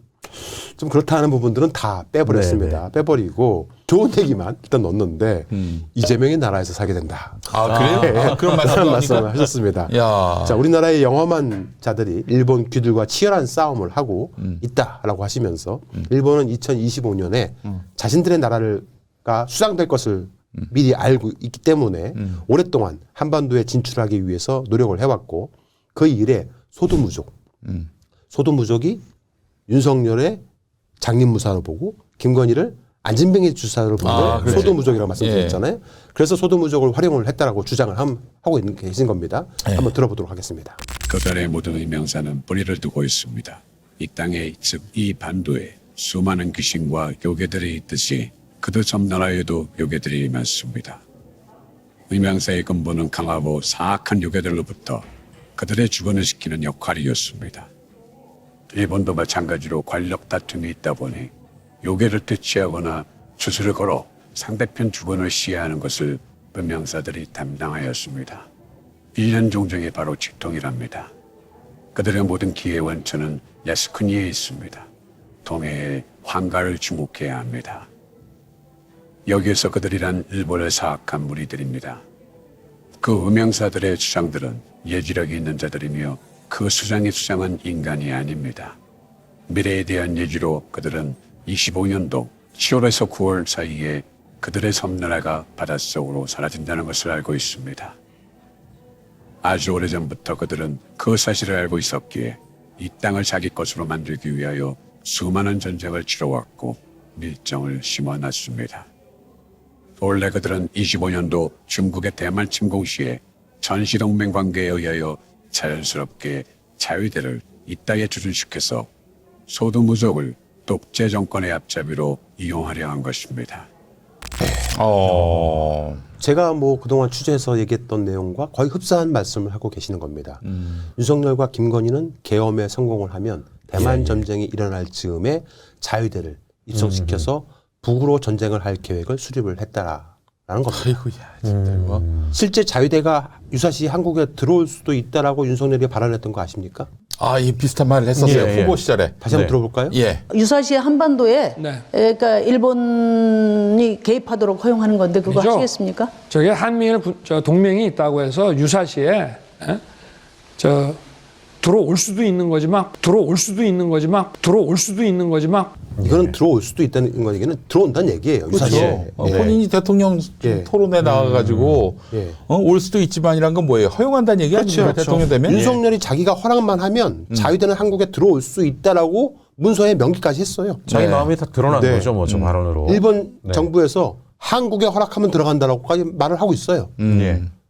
그렇다는 부분들은 다 빼버렸습니다. 빼버리고 좋은 얘기만 일단 넣었는데 이재명의 나라에서 살게 된다. 그래요? 그런 말씀을 하셨습니다. 자, 우리나라의 영험한 자들이 일본 귀들과 치열한 싸움을 하고 있다라고 하시면서 일본은 2025년에 자신들의 나라가 수장될 것을 미리 알고 있기 때문에 오랫동안 한반도에 진출하기 위해서 노력을 해왔고 그 일에 소도무족이 윤석열의 장립무사로 보고 김건희를 안진뱅이 주사로 보고 소도무족이라고 말씀드렸잖아요. 그래서 소도무족을 활용을 했다라고 주장을 하고 계신 겁니다. 한번 들어보도록 하겠습니다. 그들의 모든 의명사는 뿌리를 두고 있습니다. 이 땅에 즉 이 반도에 수많은 귀신과 요괴들이 있듯이 그들 섬나라에도 요괴들이 많습니다. 의명사의 근본은 강하고 사악한 요괴들로부터 그들의 주관을 시키는 역할이었습니다. 일본도 마찬가지로 권력 다툼이 있다 보니 요괴를 퇴치하거나 수술을 걸어 상대편 주권을 시해하는 것을 범명사들이 담당하였습니다. 이런 종정이 바로 직통이랍니다. 그들의 모든 기회 원천은 야스쿠니에 있습니다. 동해에 환가를 주목해야 합니다. 여기에서 그들이란 일본을 사악한 무리들입니다. 그 음영사들의 수장들은 예지력이 있는 자들이며 그 수장이 수장은 인간이 아닙니다. 미래에 대한 예지로 그들은 25년도 7월에서 9월 사이에 그들의 섬나라가 바닷속으로 사라진다는 것을 알고 있습니다. 아주 오래전부터 그들은 그 사실을 알고 있었기에 이 땅을 자기 것으로 만들기 위하여 수많은 전쟁을 치러왔고 밀정을 심어놨습니다. 원래 그들은 25년도 중국의 대만 침공 시에 전시동맹 관계에 의하여 자연스럽게 자위대를 이 땅에 주둔시켜서 소두무적을 독재 정권의 앞잡이로 이용하려 한 것입니다. 제가 뭐 그동안 취재해서 얘기했던 내용과 거의 흡사한 말씀을 하고 계시는 겁니다. 윤석열과 김건희는 계엄에 성공을 하면 대만 전쟁이 일어날 즈음에 자위대를 입성시켜서 북으로 전쟁을 할 계획을 수립을 했다라는 겁니다. 아이고야, 진짜 이거. 실제 자위대가 유사시 한국에 들어올 수도 있다라고 윤석열이 발언했던 거 아십니까? 아, 이 비슷한 말을 했었어요. 후보 시절에. 다시 한번 들어볼까요? 예. 유사시 한반도에 네. 그러니까 일본이 개입하도록 허용하는 건데 그거 아니죠. 하시겠습니까? 저게 한미일 동맹이 있다고 해서 유사시에 들어올 수도 있는 거지 막 들어올 수도 있는 거지 막 들어올 수도 있는 거지 막 이거는 들어올 수도 있다는 건 얘기는 들어온다는 얘기예요. 유사시. 그렇죠. 본인이 대통령 토론에 나와가지고 올 수도 있지만이란 건 뭐예요? 허용한다는 얘기 아닙니까? 대통령 되면? 윤석열이 자기가 허락만 하면 자위대는 한국에 들어올 수 있다라고 문서에 명기까지 했어요. 자기 마음이 다 드러난 거죠, 뭐 저 발언으로. 일본 정부에서 한국에 허락하면 들어간다라고까지 말을 하고 있어요.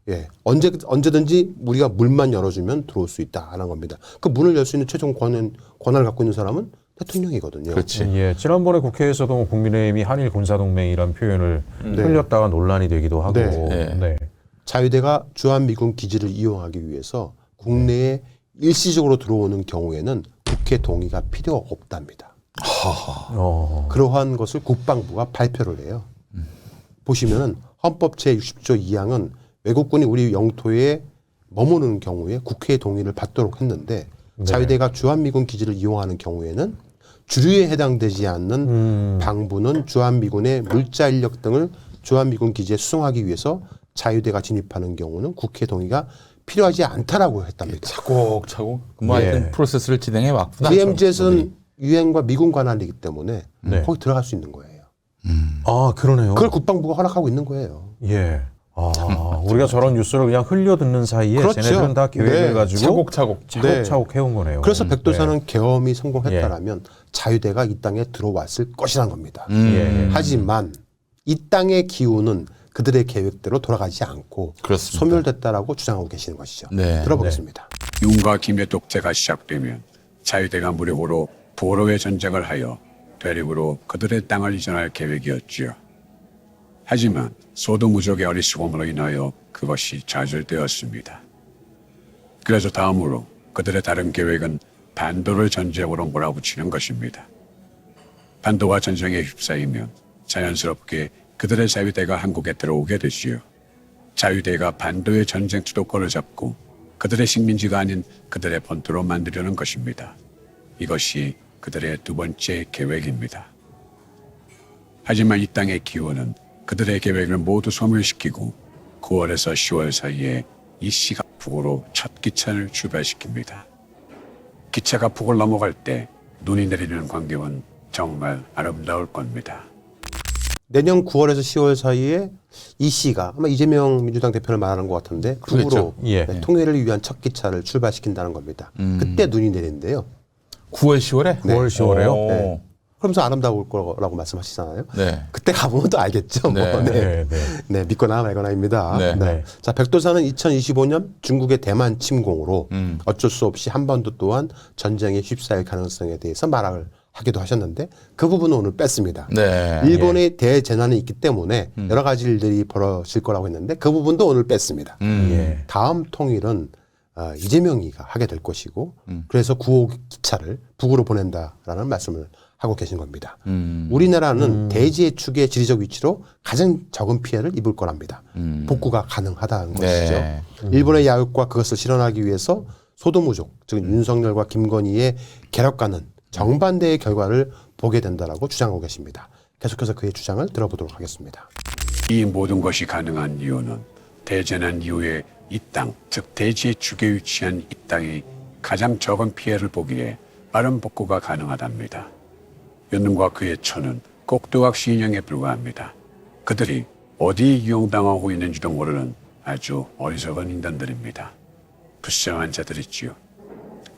예, 언제든지 우리가 문만 열어주면 들어올 수 있다라는 겁니다. 그 문을 열 수 있는 최종 권한을 갖고 있는 사람은 대통령이거든요. 그렇지. 예, 지난번에 국회에서도 국민의힘이 한일 군사동맹이라는 표현을 흘렸다가 논란이 되기도 하고. 네. 자위대가 주한미군 기지를 이용하기 위해서 국내에 일시적으로 들어오는 경우에는 국회 동의가 필요 없답니다. 그러한 것을 국방부가 발표를 해요. 보시면은 헌법 제60조 2항은 외국군이 우리 영토에 머무는 경우에 국회의 동의를 받도록 했는데 자위대가 주한미군 기지를 이용하는 경우에는 주류에 해당되지 않는 방부는 주한미군의 물자 인력 등을 주한미군 기지에 수송하기 위해서 자위대가 진입하는 경우는 국회 동의가 필요하지 않다라고 했답니다. 차곡차곡 뭐 하여튼 프로세스를 진행해 왔구나. VMZ는 유엔과 미군 관할이기 때문에 거기 들어갈 수 있는 거예요. 아, 그러네요. 그걸 국방부가 허락하고 있는 거예요. 예. 우리가 저런 뉴스를 그냥 흘려듣는 사이에 그렇죠. 쟤네들은 다 계획을 가지고 차곡차곡 해온 거네요. 그래서 백두산은 계엄이 성공했다라면 자유대가 이 땅에 들어왔을 것이란 겁니다. 하지만 이 땅의 기후는 그들의 계획대로 돌아가지 않고 그렇습니다. 소멸됐다라고 주장하고 계시는 것이죠. 들어보겠습니다. 윤과 김의 독재가 시작되면 자유대가 무력으로 포로의 전쟁을 하여 대륙으로 그들의 땅을 이전할 계획이었지요. 하지만 소도무적의 어리석음으로 인하여 그것이 좌절되었습니다. 그래서 다음으로 그들의 다른 계획은 반도를 전쟁으로 몰아붙이는 것입니다. 반도와 전쟁에 휩싸이면 자연스럽게 그들의 자위대가 한국에 들어오게 되지요. 자위대가 반도의 전쟁 주도권을 잡고 그들의 식민지가 아닌 그들의 본토로 만들려는 것입니다. 이것이 그들의 두 번째 계획입니다. 하지만 이 땅의 기후는 그들의 계획을 모두 소멸시키고 9월에서 10월 사이에 이 씨가 북으로 첫 기차를 출발시킵니다. 기차가 북을 넘어갈 때 눈이 내리는 광경은 정말 아름다울 겁니다. 내년 9월에서 10월 사이에 이 씨가 아마 이재명 민주당 대표를 말하는 것 같은데 북으로 통일을 위한 첫 기차를 출발시킨다는 겁니다. 그때 눈이 내린대요. 9월 10월에? 9월 10월에요? 네. 그러면서 아름다울 거라고 말씀하시잖아요. 그때 가보면 또 알겠죠. 네, 믿거나 말거나입니다. 자, 백도사는 2025년 중국의 대만 침공으로 어쩔 수 없이 한반도 또한 전쟁에 휩싸일 가능성에 대해서 말을 하기도 하셨는데 그 부분은 오늘 뺐습니다. 일본의 대재난이 있기 때문에 여러 가지 일들이 벌어질 거라고 했는데 그 부분도 오늘 뺐습니다. 다음 통일은 이재명이가 하게 될 것이고 그래서 9호 기차를 북으로 보낸다라는 말씀을 하고 계신 겁니다. 우리나라는 대지의 축의 지리적 위치로 가장 적은 피해를 입을 거랍니다. 복구가 가능하다는 것이죠. 네. 일본의 야욕과 그것을 실현하기 위해서 소도무족, 즉 윤석열과 김건희의 계략과는 정반대의 결과를 보게 된다라고 주장하고 계십니다. 계속해서 그의 주장을 들어보도록 하겠습니다. 이 모든 것이 가능한 이유는 대재난 이후에 이 땅, 즉 대지의 축에 위치한 이 땅이 가장 적은 피해를 보기에 빠른 복구가 가능하답니다. 윤능과 그의 처는 꼭두각시 인형에 불과합니다. 그들이 어디에 이용당하고 있는지도 모르는 아주 어리석은 인간들입니다. 불쌍한 자들이지요.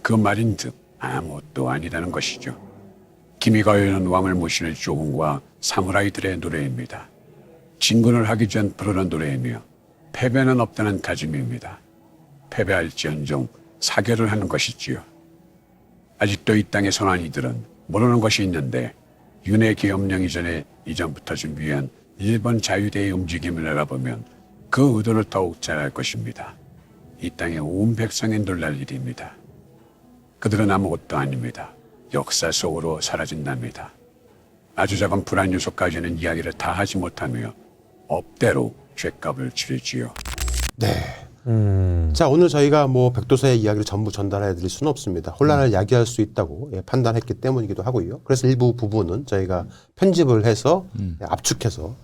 그 말인즉 아무것도 아니라는 것이죠. 기미가요는 왕을 모시는 조군과 사무라이들의 노래입니다. 진군을 하기 전 부르는 노래이며 패배는 없다는 다짐입니다. 패배할지언정 사결을 하는 것이지요. 아직도 이 땅의 선한이들은 모르는 것이 있는데 윤회 계엄령 이전에 이전부터 준비한 일본 자유대의 움직임을 알아보면 그 의도를 더욱 잘 알 것입니다. 이 땅의 온 백성이 놀랄 일입니다. 그들은 아무것도 아닙니다. 역사 속으로 사라진답니다. 아주 작은 불안 요소까지는 이야기를 다 하지 못하며 업대로 죗값을 치르지요. 네. 자, 오늘 저희가 뭐 백도사의 이야기를 전부 전달해 드릴 수는 없습니다. 혼란을 야기할 수 있다고 판단했기 때문이기도 하고요. 그래서 일부 부분은 저희가 편집을 해서 압축해서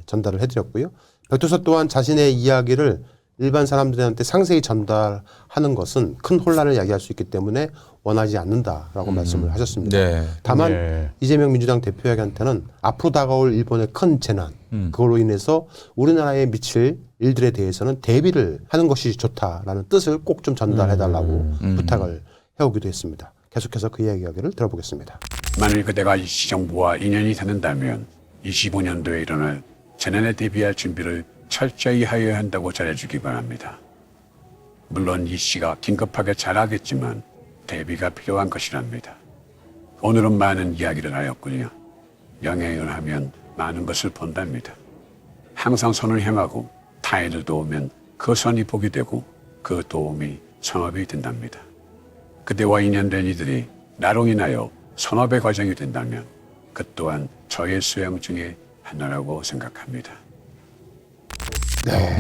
전달을 해드렸고요. 백도사 또한 자신의 이야기를 일반 사람들한테 상세히 전달하는 것은 큰 혼란을 야기할 수 있기 때문에 원하지 않는다라고 말씀을 하셨습니다. 네. 다만 네. 이재명 민주당 대표에게한테는 앞으로 다가올 일본의 큰 재난, 그걸로 인해서 우리나라에 미칠 일들에 대해서는 대비를 하는 것이 좋다라는 뜻을 꼭 좀 전달해달라고 부탁을 해오기도 했습니다. 계속해서 그의 이야기를 들어보겠습니다. 만일 그대가 이 시정부와 인연이 닿는다면 25년도에 일어날 재난에 대비할 준비를 철저히 하여야 한다고 잘해주기 바랍니다. 물론 이 씨가 긴급하게 잘하겠지만 대비가 필요한 것이랍니다. 오늘은 많은 이야기를 하였군요. 명예를 하면 많은 것을 본답니다. 항상 선을 향하고 타인을 도우면 그 선이 복이 되고 그 도움이 선업이 된답니다. 그대와 인연된 이들이 나로 인하여 선업의 과정이 된다면 그 또한 저의 수행 중에 하나라고 생각합니다. 네.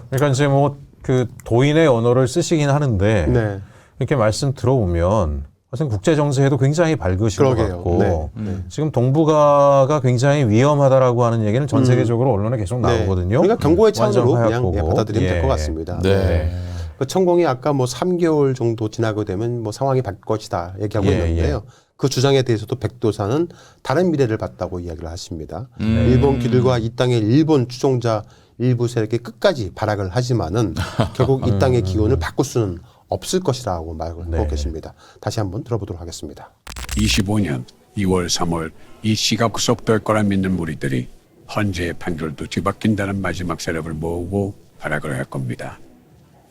그러니까 이제 뭐 그 도인의 언어를 쓰시긴 하는데 네. 이렇게 말씀 들어보면 사실 국제 정세에도 굉장히 밝으신 것 그러게요. 같고 네. 지금 동북아가 굉장히 위험하다라고 하는 얘기는 전 세계적으로 언론에 계속 나오거든요. 그러니까 경고의 차원으로 완전 그냥 하얗고. 받아들이면 될 것 예. 같습니다. 네. 그 천공이 아까 뭐 3개월 정도 지나고 되면 뭐 상황이 바뀔 것이다 얘기하고 예, 있는데요. 그 주장에 대해서도 백도사는 다른 미래를 봤다고 이야기를 하십니다. 일본 기들과 이 땅의 일본 추종자 일부 세력이 끝까지 발악을 하지만은 결국 이 땅의 기운을 바꿀 수는 없을 것이라고 말을 하고 계십니다. 다시 한번 들어보도록 하겠습니다. 25년 2월 3월 이 씨가 구속될 거라 믿는 무리들이 헌재의 판결도 뒤바뀐다는 마지막 세력을 모으고 발악을 할 겁니다.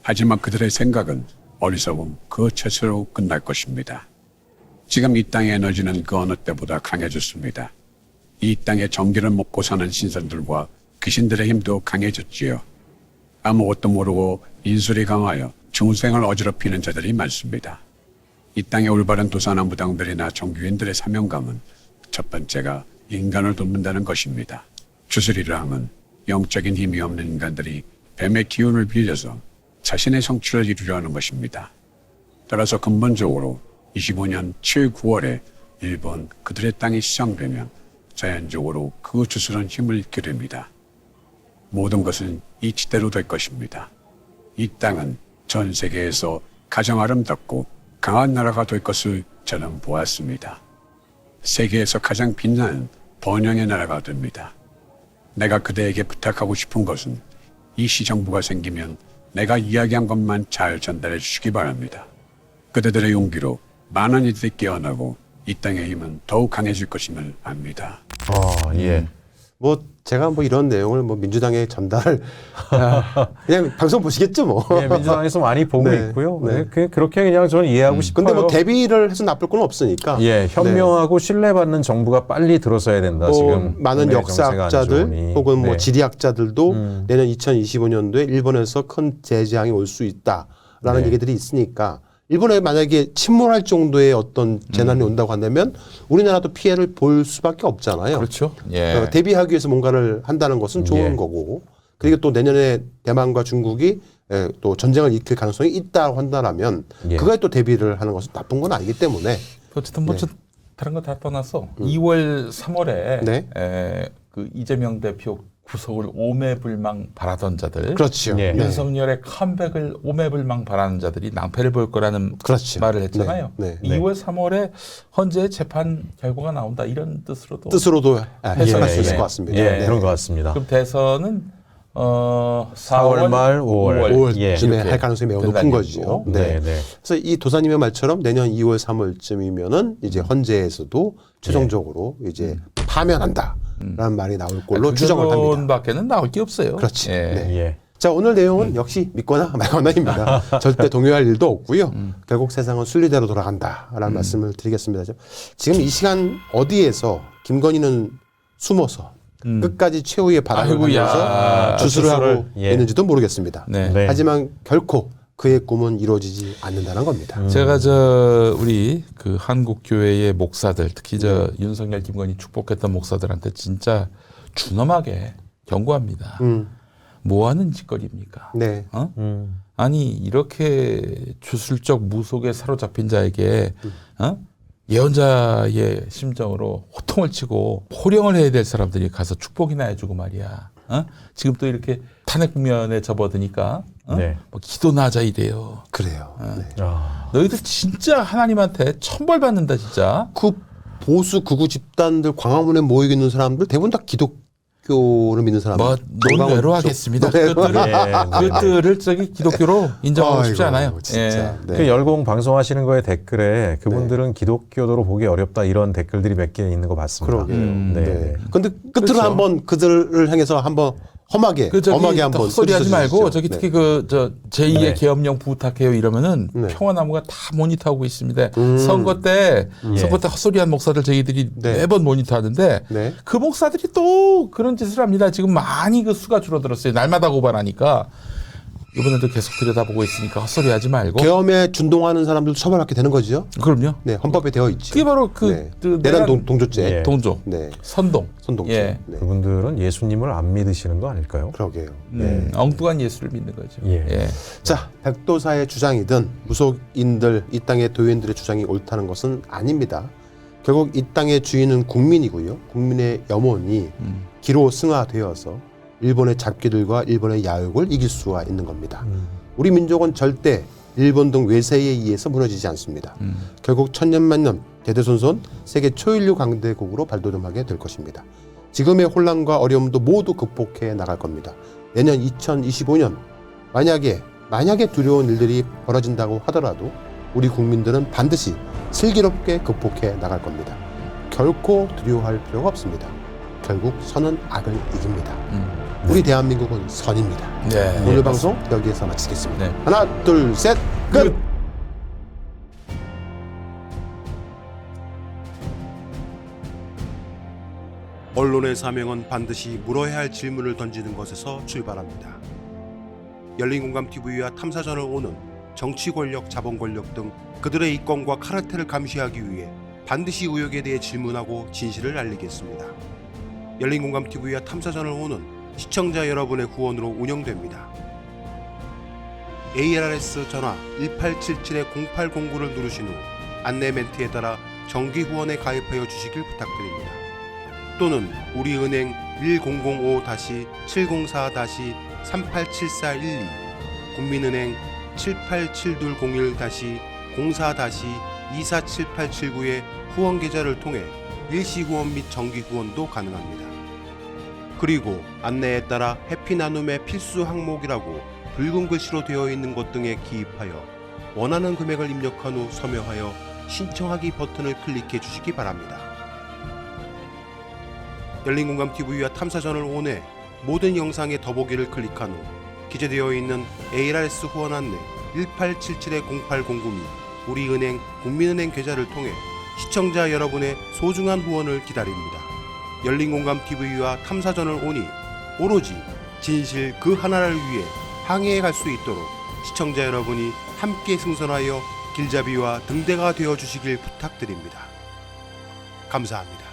하지만 그들의 생각은 어리석음 그 자체로 끝날 것입니다. 지금 이 땅의 에너지는 그 어느 때보다 강해졌습니다. 이 땅의 전기를 먹고 사는 신선들과 귀신들의 힘도 강해졌지요. 아무것도 모르고 인술이 강하여 중생을 어지럽히는 자들이 많습니다. 이 땅의 올바른 도사나 무당들이나 종교인들의 사명감은 첫 번째가 인간을 돕는다는 것입니다. 주술이라 함은 영적인 힘이 없는 인간들이 뱀의 기운을 빌려서 자신의 성취를 이루려 하는 것입니다. 따라서 근본적으로 25년 7, 9월에 일본 그들의 땅이 시정되면 자연적으로 그 주술은 힘을 잃게 됩니다. 모든 것은 이치대로 될 것입니다. 이 땅은 전 세계에서 가장 아름답고 강한 나라가 될 것을 저는 보았습니다. 세계에서 가장 빛나는 번영의 나라가 됩니다. 내가 그대에게 부탁하고 싶은 것은 이 시정부가 생기면 내가 이야기한 것만 잘 전달해 주시기 바랍니다. 그대들의 용기로 많은 이들이 깨어나고 이 땅의 힘은 더욱 강해질 것임을 압니다. 예. 뭐 제가 뭐 이런 내용을 뭐 민주당에 전달 그냥 방송 보시겠죠 뭐. 예, 민주당에서 많이 보고 네, 있고요. 네. 그렇게 그냥 저는 이해하고 싶어요. 근데 뭐 대비를 해서 나쁠 건 없으니까. 예, 현명하고 신뢰받는 정부가 빨리 들어서야 된다. 뭐 지금 많은 국내 정세가 안 역사학자들 좋으니. 혹은 뭐 네. 지리학자들도 내년 2025년도에 일본에서 큰 재재앙이 올 수 있다라는 네. 얘기들이 있으니까 일본에 만약에 침몰할 정도의 어떤 재난이 온다고 한다면 우리나라도 피해를 볼 수밖에 없잖아요. 그렇죠. 예. 대비하기 위해서 뭔가를 한다는 것은 좋은 예. 거고, 그리고 또 내년에 대만과 중국이 또 전쟁을 일으킬 가능성이 있다고 한다면 예. 그거에 또 대비를 하는 것은 나쁜 건 아니기 때문에. 어쨌든 뭐 네. 다른 거 다 떠나서 2월 3월에 네. 그 이재명 대표 구속을 오매불망 바라던 자들, 그렇죠. 예. 네. 윤석열의 컴백을 오매불망 바라는 자들이 낭패를 볼 거라는 그렇죠. 말을 했잖아요. 네. 2월 3월에 헌재 재판 결과가 나온다 이런 뜻으로도 뜻으로도 해석할 수 있을 예. 것 같습니다. 예, 네. 그런 것 같습니다. 그럼 대선은 4월 4월 말 5월. 5월쯤에 이렇게 할 가능성이 매우 높은 된다는 거죠. 얘기고. 네. 네, 네. 그래서 이 도사님의 말처럼 내년 2월 3월쯤이면은 이제 헌재에서도 최종적으로 이제 파면한다라는 말이 나올 걸로 추정을 합니다. 밖에는 나올 게 없어요. 그렇지. 예. 네. 예. 자, 오늘 내용은 역시 믿거나 말거나입니다. 절대 동요할 일도 없고요. 결국 세상은 순리대로 돌아간다라는 말씀을 드리겠습니다. 지금 이 시간 어디에서 김건희는 숨어서 끝까지 최후의 바람을 아이고야. 하면서 주술을 하고 예. 있는지도 모르겠습니다. 네. 네. 하지만 결코 그의 꿈은 이루어지지 않는다는 겁니다. 제가 우리 그 한국 교회의 목사들, 특히 윤석열, 김건희 축복했던 목사들한테 진짜 준엄하게 경고합니다. 뭐 하는 짓거리입니까? 네. 어? 아니 이렇게 주술적 무속에 사로잡힌 자에게 예언자의 심정으로 호통을 치고 호령을 해야 될 사람들이 가서 축복이나 해주고 말이야. 지금 또 이렇게 탄핵 국면에 접어드니까 네. 뭐 기도나 하자 이래요. 그래요. 네. 너희들 진짜 하나님한테 천벌 받는다 진짜. 그 보수 극우 집단들 광화문에 모이고 있는 사람들 대부분 다 기독교를 믿는 사람들. 뭐 논외로 하겠습니다. 네. 그것들을 기독교로 인정하고 싶지 아이고, 않아요. 진짜. 예. 네. 그 열공 방송하시는 거에 댓글에 그분들은 기독교도로 보기 어렵다 이런 댓글들이 몇 개 있는 거 봤습니다. 그러게요. 네. 네. 근데 끝으로 그렇죠. 한번 그들을 향해서 한번 험하게 엄하게 한번 헛소리하지 말고 저기 네. 특히 제2의 네. 계엄령 부탁해요 이러면은 네. 평화나무가 다 모니터하고 있습니다. 선거 때 헛소리한 목사들 저희들이 네. 매번 모니터하는데 네. 그 목사들이 또 그런 짓을 합니다. 지금 많이 그 수가 줄어들었어요. 날마다 고발하니까 이번에도 계속 들여다보고 있으니까 헛소리하지 말고. 계엄에 준동하는 사람들도 처벌받게 되는 거죠. 그럼요. 네, 헌법에 되어 있죠. 그게 바로 내란 동조죄. 예. 동조, 네. 선동죄. 예. 네. 그분들은 예수님을 안 믿으시는 거 아닐까요? 그러게요. 엉뚱한 예수를 믿는 거죠. 예. 예. 자, 백도사의 주장이든 무속인들, 이 땅의 도인들의 주장이 옳다는 것은 아닙니다. 결국 이 땅의 주인은 국민이고요. 국민의 염원이 기로 승화되어서 일본의 잡기들과 일본의 야욕을 이길 수가 있는 겁니다. 우리 민족은 절대 일본 등 외세에 의해서 무너지지 않습니다. 결국 천년만년 대대손손 세계 초인류 강대국으로 발돋움하게 될 것입니다. 지금의 혼란과 어려움도 모두 극복해 나갈 겁니다. 내년 2025년 만약에 두려운 일들이 벌어진다고 하더라도 우리 국민들은 반드시 슬기롭게 극복해 나갈 겁니다. 결코 두려워할 필요가 없습니다. 결국 선은 악을 이깁니다. 우리 대한민국은 선입니다. 네. 오늘 방송 여기에서 마치겠습니다. 네. 하나, 둘, 셋, 끝! 언론의 사명은 반드시 물어야 할 질문을 던지는 것에서 출발합니다. 열린공감TV와 탐사전을 오는 정치 권력, 자본 권력 등 그들의 이권과 카르텔을 감시하기 위해 반드시 의혹에 대해 질문하고 진실을 알리겠습니다. 열린공감TV와 탐사전을 오는 시청자 여러분의 후원으로 운영됩니다. ARS 전화 1877-0809를 누르신 후 안내 멘트에 따라 정기 후원에 가입하여 주시길 부탁드립니다. 또는 우리은행 1045-704-387412 국민은행 787201-04-247879의 후원 계좌를 통해 일시 후원 및 정기 후원도 가능합니다. 그리고 안내에 따라 해피나눔의 필수 항목이라고 붉은 글씨로 되어 있는 것 등에 기입하여 원하는 금액을 입력한 후 서명하여 신청하기 버튼을 클릭해 주시기 바랍니다. 열린공감TV와 탐사전을 온해 모든 영상의 더보기를 클릭한 후 기재되어 있는 ARS 후원 안내 1877-0809 및 우리은행 국민은행 계좌를 통해 시청자 여러분의 소중한 후원을 기다립니다. 열린공감TV와 탐사전을 오니 오로지 진실 그 하나를 위해 항해해 갈 수 있도록 시청자 여러분이 함께 승선하여 길잡이와 등대가 되어 주시길 부탁드립니다. 감사합니다.